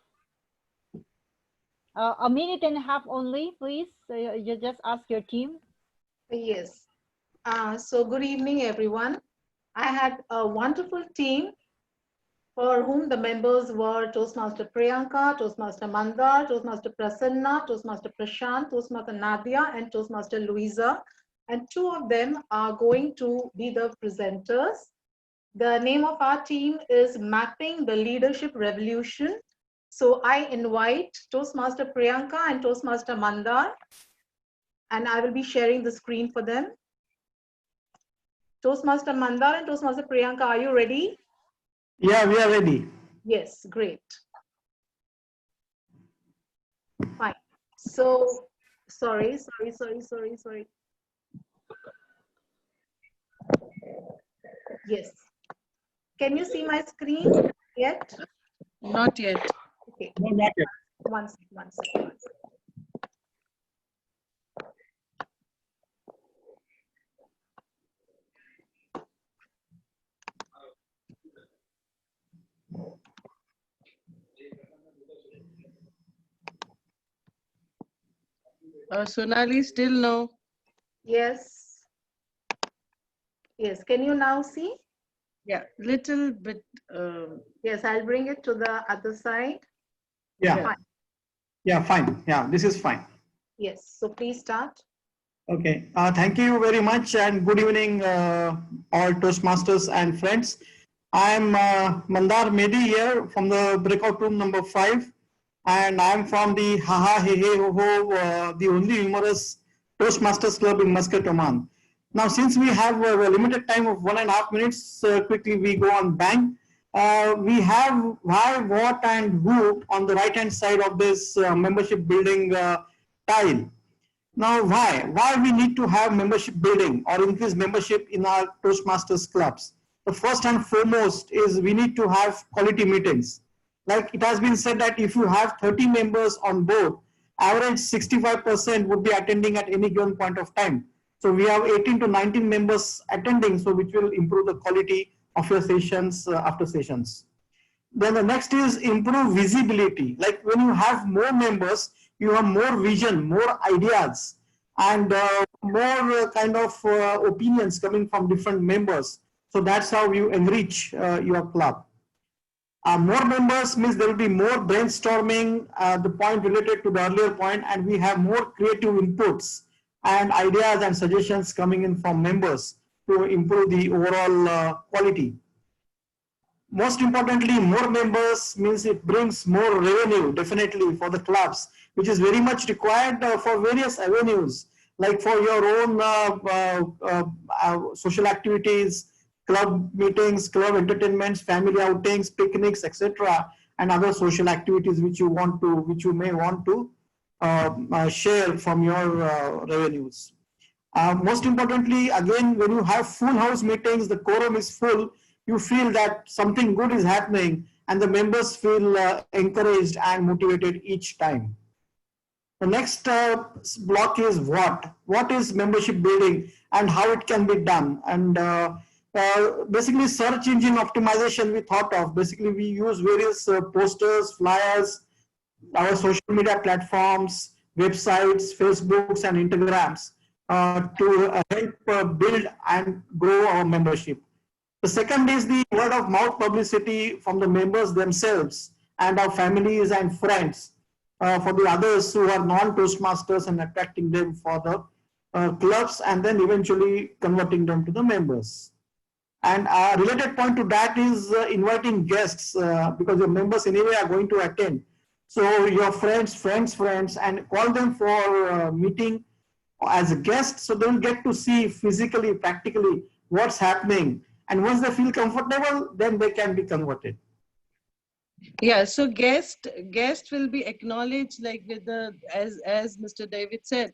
A minute and a half only, please. You just ask your team. Yes. So good evening, everyone. I had a wonderful team for whom the members were Toastmaster Priyanka, Toastmaster Mandar, Toastmaster Prasanna, Toastmaster Prashant, Toastmaster Nadia, and Toastmaster Louisa. And two of them are going to be the presenters. The name of our team is Mapping the Leadership Revolution. So I invite Toastmaster Priyanka and Toastmaster Mandar, and I will be sharing the screen for them. Toastmaster Mandar and Toastmaster Priyanka, are you ready? Yeah, we are ready. Yes, great. Fine. So, sorry. Yes. Can you see my screen yet? Not yet. Okay. No, not yet. One second. Sonali, still no. Yes. Yes. Can you now see? Yeah, little bit. Yes, I'll bring it to the other side. Yeah. Fine. Yeah, fine. Yeah, this is fine. Yes. So please start. Okay. Thank you very much and good evening, all Toastmasters and friends. I'm Mandar Mehdi here from the breakout room number 5. And I'm from the Haha Hey Hey Ho Ho, the only humorous Toastmasters Club in Muscat, Oman. Now, since we have a limited time of 1.5 minutes, quickly we go on bang. We have why, what, and who on the right-hand side of this membership building tile. Now, why? Why we need to have membership building or increase membership in our Toastmasters clubs? The first and foremost is we need to have quality meetings. Like it has been said that if you have 30 members on board, average 65% would be attending at any given point of time. So we have 18 to 19 members attending, so which will improve the quality of your sessions after sessions. Then the next is improve visibility. Like when you have more members, you have more vision, more ideas, and more kind of opinions coming from different members. So that's how you enrich your club. More members means there will be more brainstorming, the point related to the earlier point, and we have more creative inputs and ideas and suggestions coming in from members to improve the overall quality. Most importantly, more members means it brings more revenue, definitely, for the clubs, which is very much required for various avenues, like for your own social activities, club meetings, club entertainments, family outings, picnics, etc., and other social activities which you may want to share from your revenues. Most importantly, again, when you have full house meetings, the quorum is full, you feel that something good is happening and the members feel encouraged and motivated each time. The next block is what? What is membership building and how it can be done? And basically search engine optimization we thought of. Basically we use various posters, flyers, our social media platforms, websites, Facebooks and Instagrams to help build and grow our membership. The second is the word of mouth publicity from the members themselves and our families and friends for the others who are non-Toastmasters and attracting them for the clubs and then eventually converting them to the members. And a related point to that is inviting guests because your members anyway are going to attend. So your friends, and call them for meeting as a guest so they'll get to see physically, practically what's happening. And once they feel comfortable, then they can be converted. Yeah, so guest will be acknowledged like with the as Mr. David said,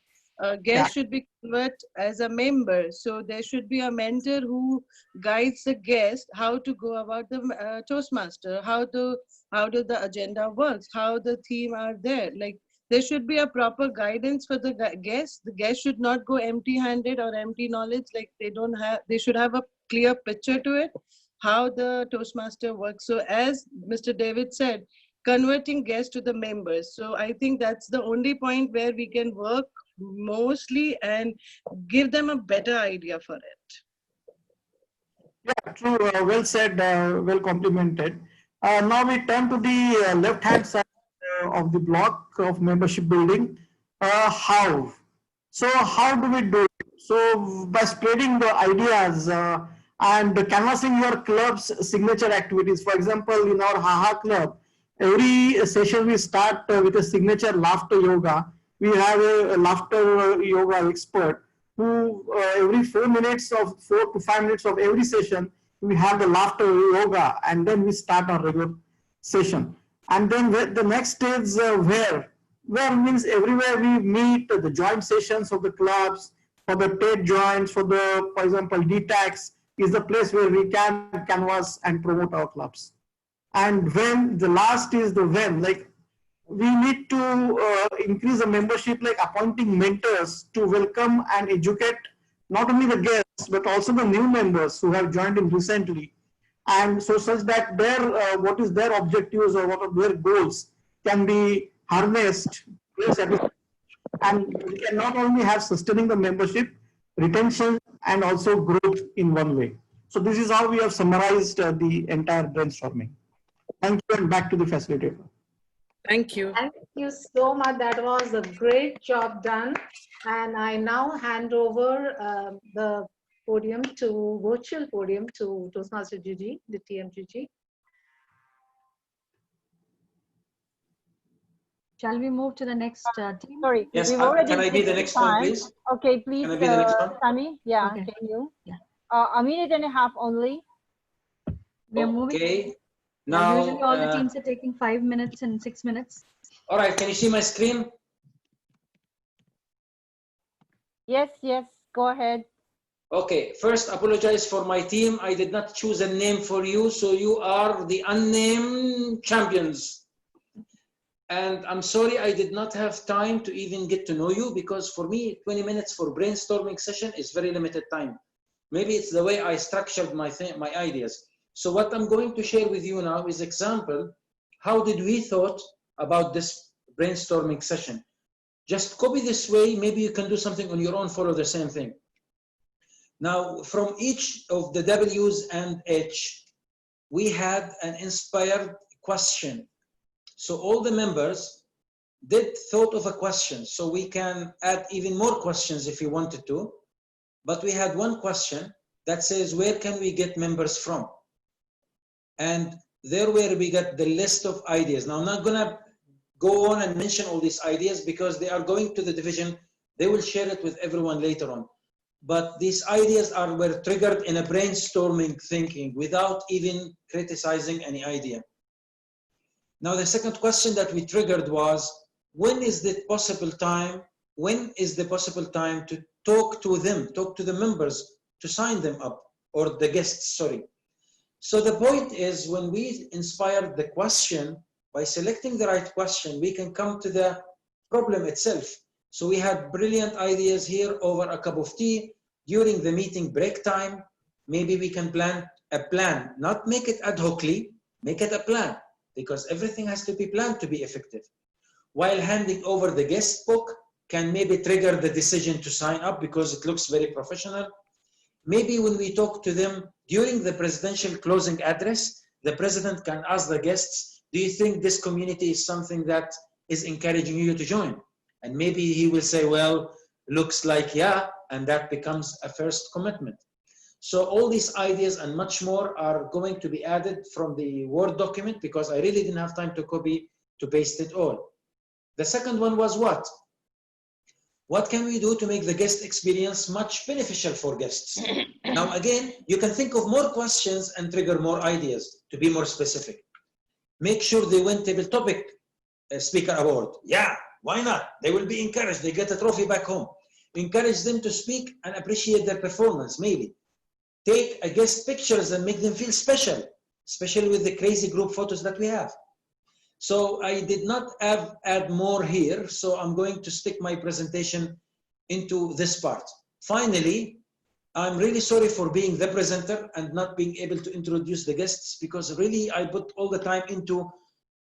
guest should be converted as a member. So there should be a mentor who guides the guest how to go about the Toastmaster, how do the agenda works, how the theme are there. Like there should be a proper guidance for the guests. The guest should not go empty-handed or empty knowledge. Like they should have a clear picture to it, how the Toastmaster works. So as Mr. David said, converting guests to the members. So I think that's the only point where we can work mostly and give them a better idea for it. Yeah, true. Well said, well complimented. Now we turn to the left-hand side of the block of membership building. How? So how do we do it? So by spreading the ideas and canvassing your club's signature activities. For example, in our HaHa club, every session we start with a signature laughter yoga. We have a laughter yoga expert who every 4 to 5 minutes of every session, we have the laughter yoga, and then we start our regular session. And then the next is where means everywhere we meet the joint sessions of the clubs, for the TED joints, for example, DTAX is the place where we can canvas and promote our clubs. And when, the last is the when, like we need to increase the membership, like appointing mentors to welcome and educate not only the guests, but also the new members who have joined in recently. And so such that their, what is their objectives or what are their goals can be harnessed. And we can not only have sustaining the membership, retention, and also growth in one way. So this is how we have summarized the entire brainstorming. Thank you, and back to the facilitator. Thank you. Thank you so much. That was a great job done. And I now hand over the podium to virtual podium to Toastmaster Jijie, the DTM Jijie. Shall we move to the next team? Sorry, yes, we've already can I be the taken next one, time. please? Okay, please, Can I be the next one? Sami, yeah, Okay. can you? Yeah. A minute and a half only. We are moving. Okay. Now, usually all the teams are taking 5 minutes and 6 minutes. all right, can you see my screen? Yes, yes, go ahead. Okay, first apologize for my team. I did not choose a name for you, so you are the unnamed champions. And I'm sorry I did not have time to even get to know you, because for me, 20 minutes for brainstorming session is very limited time. Maybe it's the way I structured my ideas. So what I'm going to share with you now is example, how did we thought about this brainstorming session? Just copy this way, maybe you can do something on your own, follow the same thing. Now, from each of the W's and H, we had an inspired question. So all the members did thought of a question, so we can add even more questions if you wanted to. But we had one question that says, where can we get members from? And there where we got the list of ideas. Now I'm not gonna go on and mention all these ideas because they are going to the division. They will share it with everyone later on. But these ideas were triggered in a brainstorming thinking without even criticizing any idea. Now the second question that we triggered was, when is the possible time to talk to them, talk to the members to sign them up, or the guests, sorry. So the point is, when we inspired the question, by selecting the right question, we can come to the problem itself. So we had brilliant ideas here over a cup of tea during the meeting break time. Maybe we can plan a plan, not make it ad hocly, make it a plan, because everything has to be planned to be effective. While handing over the guest book can maybe trigger the decision to sign up because it looks very professional. Maybe when we talk to them during the presidential closing address, the president can ask the guests, do you think this community is something that is encouraging you to join? And maybe he will say, well, looks like yeah, and that becomes a first commitment. So all these ideas and much more are going to be added from the Word document because I really didn't have time to copy to paste it all. The second one was what? What can we do to make the guest experience much beneficial for guests? Now, again, you can think of more questions and trigger more ideas to be more specific. Make sure they win table topic speaker award. Yeah, why not? They will be encouraged. They get a trophy back home. encourage them to speak and appreciate their performance, maybe. Take a guest pictures and make them feel special, especially with the crazy group photos that we have. So I did not add more here, so I'm going to stick my presentation into this part. Finally, I'm really sorry for being the presenter and not being able to introduce the guests, because really I put all the time into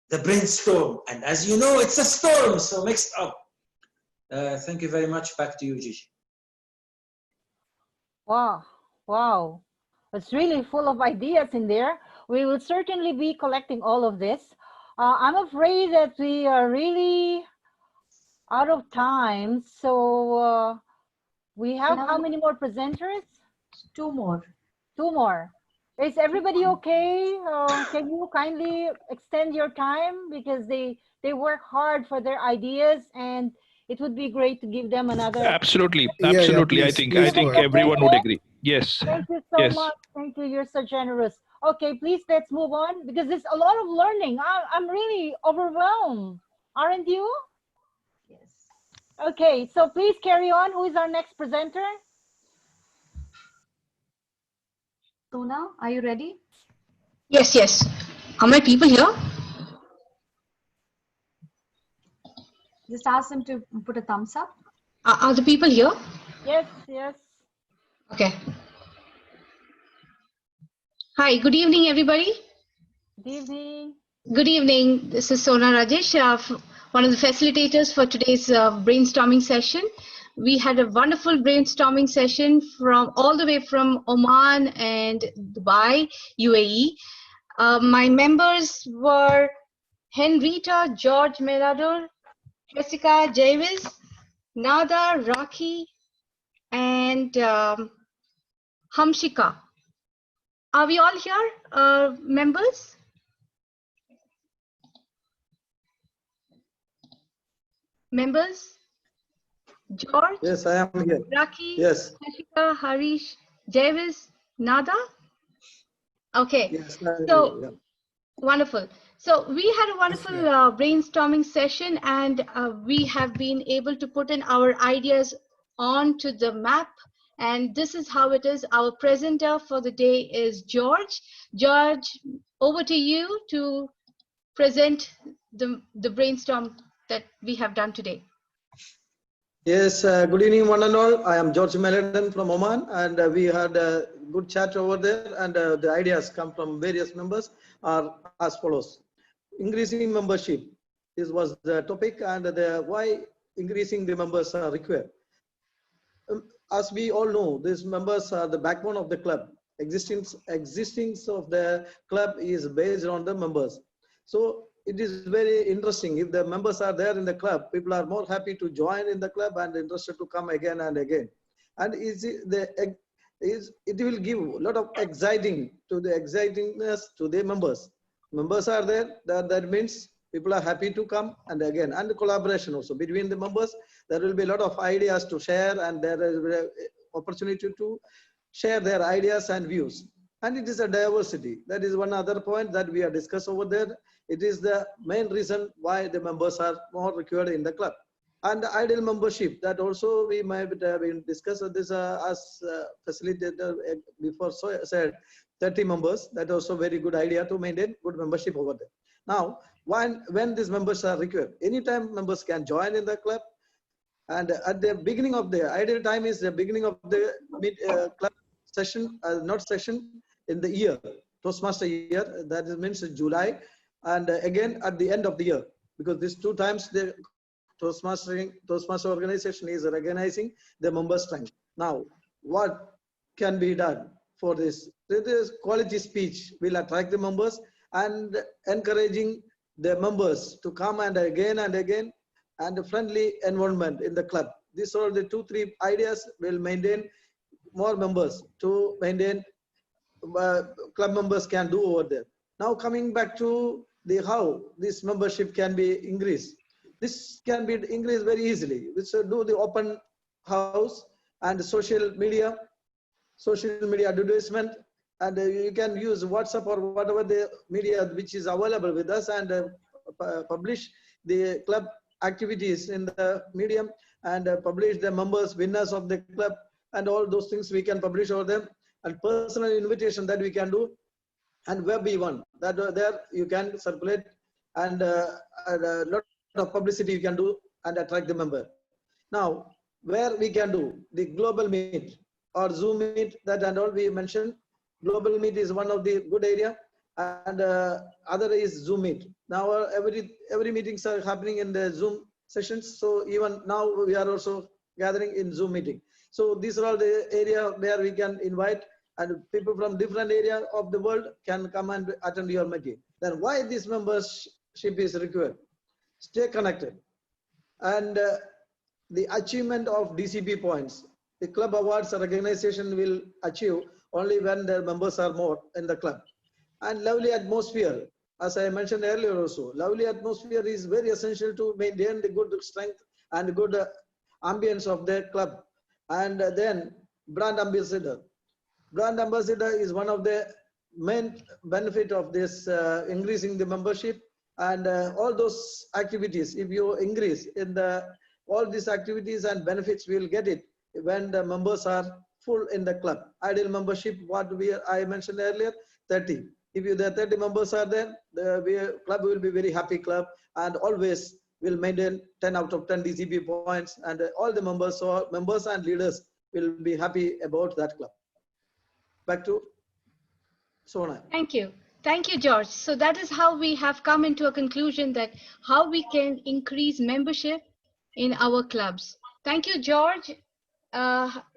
the brainstorm. And as you know, it's a storm, so mixed up. Thank you very much. Back to you, Jijie. Wow, wow. It's really full of ideas in there. We will certainly be collecting all of this. I'm afraid that we are really out of time. So we have how many more presenters? 2 more. 2 more. Is everybody okay? Can you kindly extend your time, because they work hard for their ideas, and it would be great to give them another. Absolutely, absolutely. Yeah, I think everyone would agree. Yes. Thank you so much. Thank you. You're so generous. Okay, please let's move on, because there's a lot of learning. I'm really overwhelmed, aren't you? Yes. Okay, so please carry on. Who is our next presenter? Sona, are you ready? Yes, yes. Are my people here? Just ask them to put a thumbs up. Are the people here? Yes, yes. Okay. Hi, good evening, everybody. Good evening. Good evening. This is Sona Rajesh, one of the facilitators for today's brainstorming session. We had a wonderful brainstorming session from all the way from Oman and Dubai, UAE. My members were Henrita, George Melador, Jessica, Javis, Nada, Raki, and Hamshika. Are we all here, members? Members? George? Yes, I am here. Raki? Yes. Hamshika, Harish, Javis, Nada? Okay. Yes, So, yeah. wonderful. So we had a wonderful brainstorming session, and we have been able to put in our ideas onto the map. And this is how it is. Our presenter for the day is George. George, over to you to present the brainstorm that we have done today. Yes, good evening, one and all. I am George Meladen from Oman, and we had a good chat over there, and the ideas come from various members are as follows. Increasing membership. This was the topic, and why increasing the members are required. As we all know, these members are the backbone of the club. Existence of the club is based on the members. So it is very interesting. If the members are there in the club, people are more happy to join in the club and interested to come again and again. And it will give a lot of excitingness to the members. Members are there, that means people are happy to come and again, and the collaboration also between the members. There will be a lot of ideas to share, and there is an opportunity to share their ideas and views. And it is a diversity. That is one other point that we have discussed over there. It is the main reason why the members are more required in the club. And the ideal membership, that also we might have discussed this as facilitator before said 30 members. That also very good idea to maintain good membership over there. Now, when these members are required, anytime members can join in the club. And at the beginning of the ideal time is the beginning of the club session, not session, in the year, Toastmaster year, that means July, and again at the end of the year, because these 2 times the Toastmaster organization is recognizing the members' time. Now, what can be done for this? This quality speech will attract the members, and encouraging the members to come and again, and a friendly environment in the club. These are the 2-3 ideas will maintain more members to maintain club members can do over there. Now coming back to the how this membership can be increased. This can be increased very easily. We should do the open house and social media advertisement, and you can use WhatsApp or whatever the media which is available with us, and publish the club activities in the medium, and publish the members, winners of the club, and all those things we can publish over them, and personal invitation that we can do, and web event that there you can circulate, and a lot of publicity you can do and attract the member. Now, where we can do the global meet or Zoom meet, that and all we mentioned. Global meet is one of the good area, and other is Zoom meet. Now every meetings are happening in the Zoom sessions. So even now we are also gathering in Zoom meeting. So these are all the area where we can invite, and people from different area of the world can come and attend your meeting. Then why this membership is required? Stay connected, and the achievement of DCP points. The club awards recognition will achieve only when their members are more in the club. And lovely atmosphere, as I mentioned earlier also, lovely atmosphere is very essential to maintain the good strength and good ambience of the club. And then brand ambassador. Brand ambassador is one of the main benefit of this increasing the membership, and all those activities. If you increase in the all these activities and benefits, we will get it when the members are full in the club. Ideal membership, what I mentioned earlier, 30. If the 30 members are there, the club will be very happy club, and always will maintain 10 out of 10 DCP points, and all the members and leaders will be happy about that club. Back to Sona. Thank you. Thank you, George. So that is how we have come into a conclusion that how we can increase membership in our clubs. Thank you, George,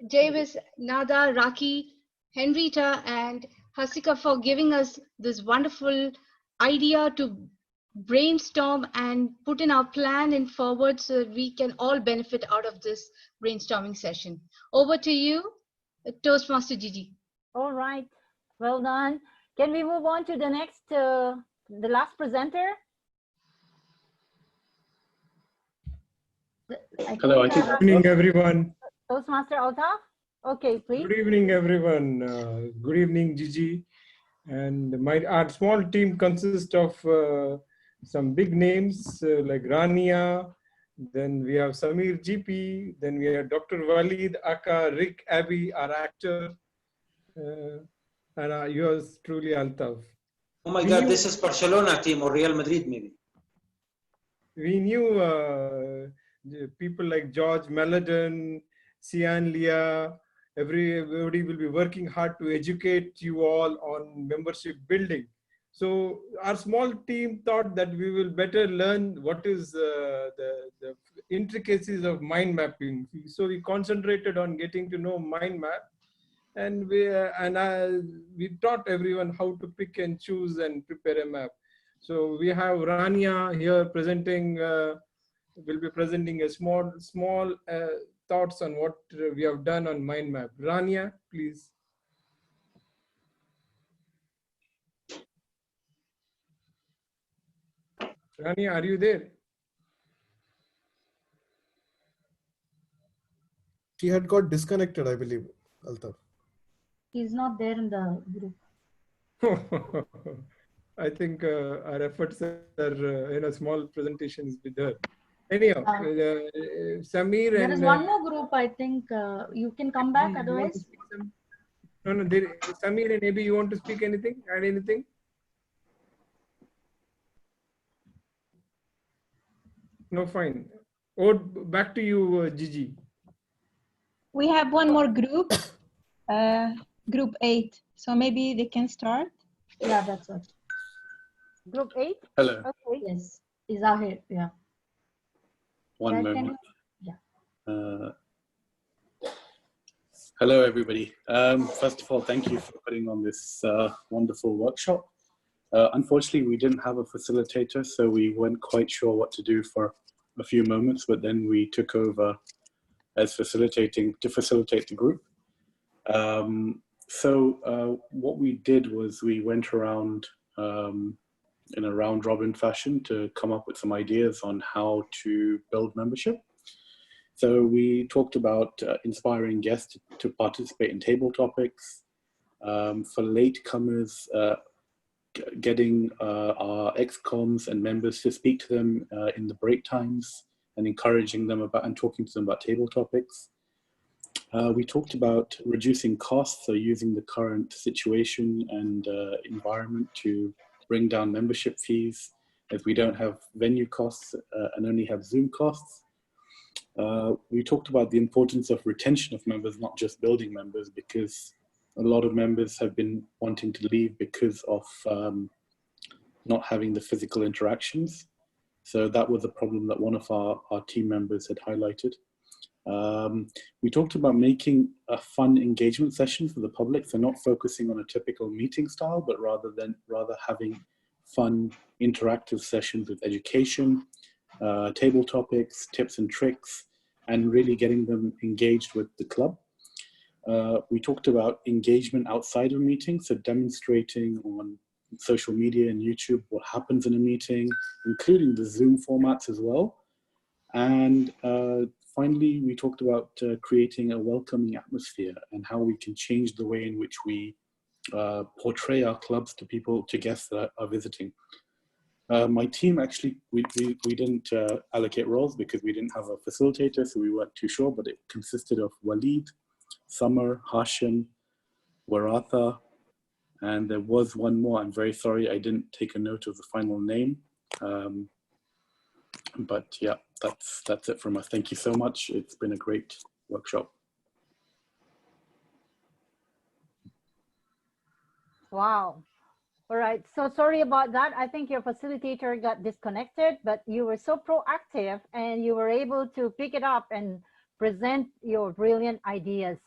Javis, Nada, Raki, Henrietta, and Hasika for giving us this wonderful idea to brainstorm and put in our plan in forward so that we can all benefit out of this brainstorming session. Over to you, Toastmaster Jijie. All right, well done. Can we move on to the next, the last presenter? Hello, good evening, everyone. Toastmaster Altaf? Okay, please. Good evening, everyone. Good evening, Jijie. And our small team consists of some big names like Rania, then we have Samir GP, then we have Dr. Walid Aka, Rick Abbey, our actor, and yours truly, Altaf. Oh my God, this is Barcelona team or Real Madrid maybe. We knew people like George Meladon, Sian Leah, everybody will be working hard to educate you all on membership building. So our small team thought that we will better learn what is the intricacies of mind mapping. So we concentrated on getting to know mind map, and we taught everyone how to pick and choose and prepare a map. So we have Rania here presenting, will be presenting a small thoughts on what we have done on mind map. Rania, please. Rania, are you there? She had got disconnected, I believe, Altaf. He's not there in the group. I think our efforts are in a small presentations with her. Anyhow, Samir there and... is one more group, I think. You can come back, otherwise. No, Samir and maybe you want to speak anything, add anything? No, fine. Or back to you, Jijie. We have one more group, group 8. So maybe they can start. Yeah, that's it. Group 8? Hello. Okay. Yes, is our head, yeah. One moment. Hello, everybody. First of all, thank you for putting on this wonderful workshop. Unfortunately, we didn't have a facilitator, so we weren't quite sure what to do for a few moments, but then we took over as to facilitate the group. What we did was we went around in a round robin fashion to come up with some ideas on how to build membership. So we talked about inspiring guests to participate in table topics, for latecomers, getting our ex-coms and members to speak to them in the break times and encouraging them about and talking to them about table topics. We talked about reducing costs, so using the current situation and environment to bring down membership fees, as we don't have venue costs and only have Zoom costs. We talked about the importance of retention of members, not just building members, because a lot of members have been wanting to leave because of not having the physical interactions. So that was a problem that one of our team members had highlighted. We talked about making a fun engagement session for the public, so not focusing on a typical meeting style, but rather having fun interactive sessions with education, table topics, tips and tricks, and really getting them engaged with the club. We talked about engagement outside of meetings, so demonstrating on social media and YouTube what happens in a meeting, including the Zoom formats as well. And finally, we talked about creating a welcoming atmosphere and how we can change the way in which we portray our clubs to people, to guests that are visiting. My team actually, we didn't allocate roles because we didn't have a facilitator, so we weren't too sure, but it consisted of Walid, Summer, Hashim, Waratha, and there was one more. I'm very sorry, I didn't take a note of the final name. But yeah, that's it from us. Thank you so much. It's been a great workshop. Wow. All right. So sorry about that. I think your facilitator got disconnected, but you were so proactive and you were able to pick it up and present your brilliant ideas.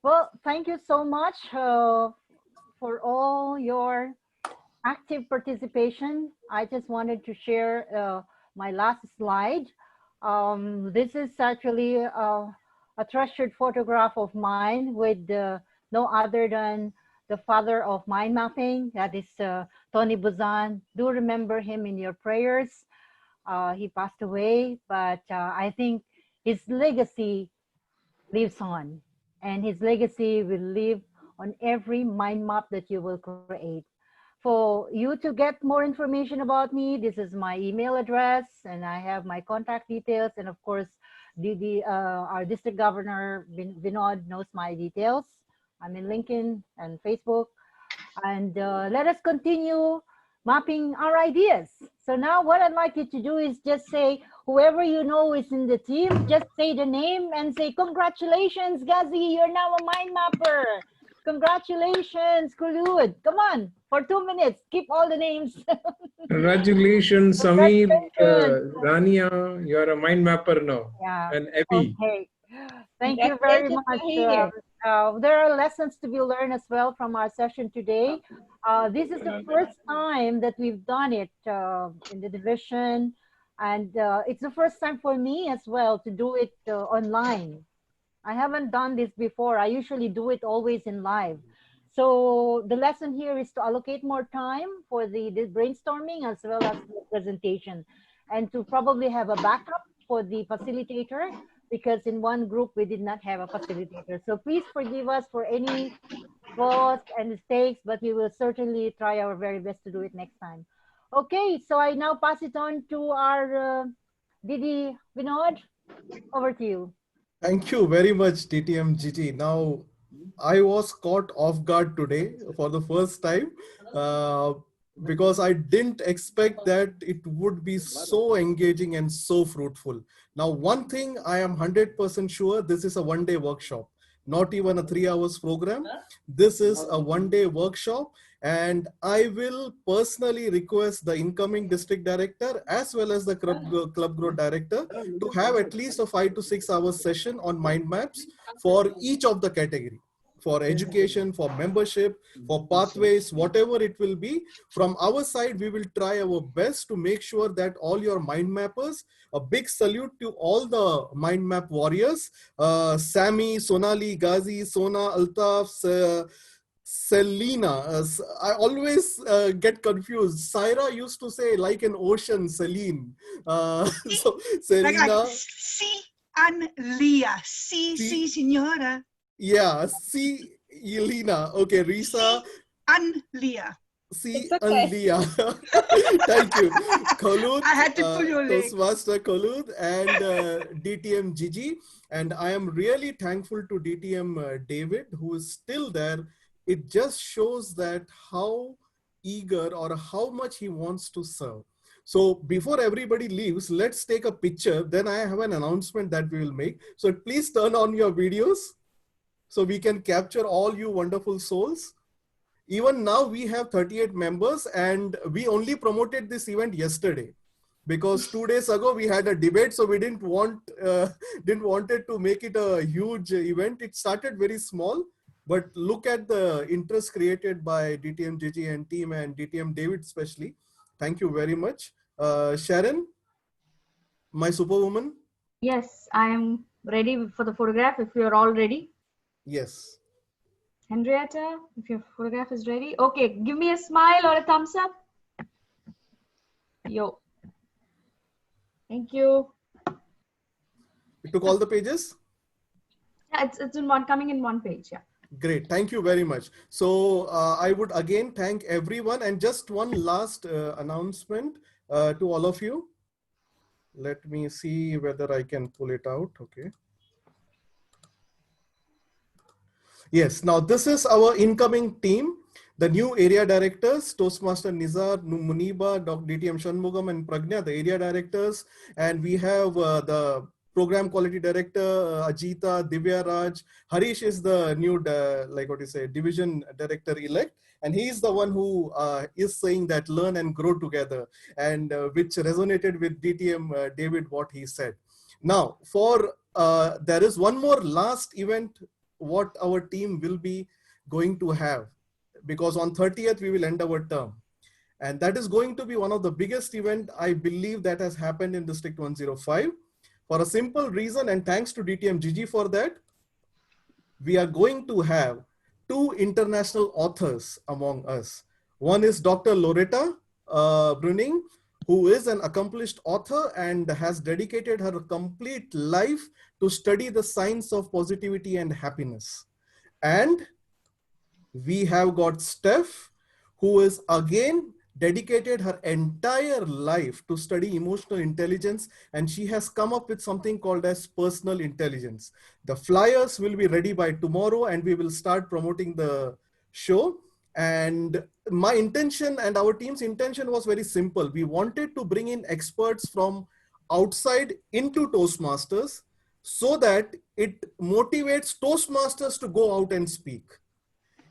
Well, thank you so much for all your active participation. I just wanted to share my last slide. This is actually a treasured photograph of mine with no other than the father of mind mapping, that is Tony Buzan. Do remember him in your prayers. He passed away, but I think his legacy lives on, and his legacy will live on every mind map that you will create. For you to get more information about me, this is my email address, and I have my contact details, and of course, our district governor, Vinod, knows my details. I'm in LinkedIn and Facebook, and let us continue mapping our ideas. So now what I'd like you to do is just say, whoever you know is in the team, just say the name and say, congratulations, Ghazi, you're now a mind mapper. Congratulations, Kulud. Come on, for 2 minutes, keep all the names. Congratulations, Samir, Rania, you're a mind mapper now. Yeah. And Abby. Okay. Thank you very much. There are lessons to be learned as well from our session today. This is the first time that we've done it in the division, and it's the first time for me as well to do it online. I haven't done this before. I usually do it always in live. So the lesson here is to allocate more time for the brainstorming as well as the presentation, and to probably have a backup for the facilitator, because in one group we did not have a facilitator. So please forgive us for any flaws and mistakes, but we will certainly try our very best to do it next time. Okay, so I now pass it on to our Didi Vinod. Over to you. Thank you very much, DTM Jijie. Now, I was caught off guard today for the first time because I didn't expect that it would be so engaging and so fruitful. Now, one thing I am 100% sure, this is a one-day workshop, not even a 3 hours program. This is a one-day workshop, and I will personally request the incoming district director as well as the club growth director to have at least a 5 to 6 hours session on mind maps for each of the category. For education, for membership, for pathways, whatever it will be. From our side, we will try our best to make sure that all your mind mappers, a big salute to all the mind map warriors, Sammy, Sonali, Ghazi, Sona, Altaf, Selena. I always get confused. Saira used to say like an ocean, Celine. So Selena. Like si and Leah. Si, signora. Yeah, see Yelena. Okay, Risa. And Leah. It's okay. Leah. Thank you. Khalud, I had to pull your leg. Toastmaster Khalud and DTM Jijie. And I am really thankful to DTM David, who is still there. It just shows that how eager or how much he wants to serve. So before everybody leaves, let's take a picture. Then I have an announcement that we will make. So please turn on your videos so we can capture all you wonderful souls. Even now we have 38 members and we only promoted this event yesterday because 2 days ago we had a debate. So we didn't wanted to make it a huge event. It started very small, but look at the interest created by DTM Jijie and team and DTM David especially. Thank you very much. Sharon, my superwoman. Yes, I am ready for the photograph if you're all ready. Yes. Henrietta, if your photograph is ready. Okay, give me a smile or a thumbs up. Yo. Thank you. You took all the pages? Yeah, it's in one, coming in one page, yeah. Great, thank you very much. So I would again thank everyone, and just one last announcement to all of you. Let me see whether I can pull it out. Okay. Yes, now this is our incoming team. The new area directors, Toastmaster Nizar, Muniba, Dr. DTM Shanmugam and Pragna, the area directors. And we have the program quality director, Ajita, Divya Raj. Harish is the new, division director elect. And he is the one who is saying that learn and grow together, and which resonated with DTM David, what he said. Now, there is one more last event what our team will be going to have, because on 30th we will end our term, and that is going to be one of the biggest event I believe that has happened in District 105 for a simple reason, and thanks to DTM Jijie for that. We are going to have 2 international authors among us. One is Dr. Loretta Bruning, who is an accomplished author and has dedicated her complete life to study the science of positivity and happiness. And we have got Steph, who is again dedicated her entire life to study emotional intelligence, and she has come up with something called as personal intelligence. The flyers will be ready by tomorrow and we will start promoting the show. And my intention and our team's intention was very simple. We wanted to bring in experts from outside into Toastmasters so that it motivates Toastmasters to go out and speak.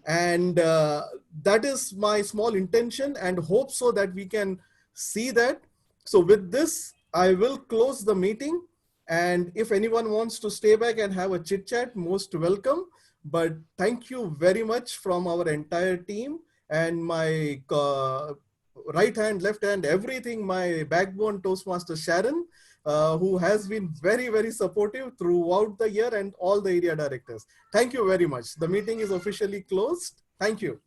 And that is my small intention, and hope so that we can see that. So with this, I will close the meeting. And if anyone wants to stay back and have a chit chat, most welcome. But thank you very much from our entire team and my right hand, left hand, everything, my backbone Toastmaster Sharon, who has been very, very supportive throughout the year, and all the area directors. Thank you very much. The meeting is officially closed. Thank you.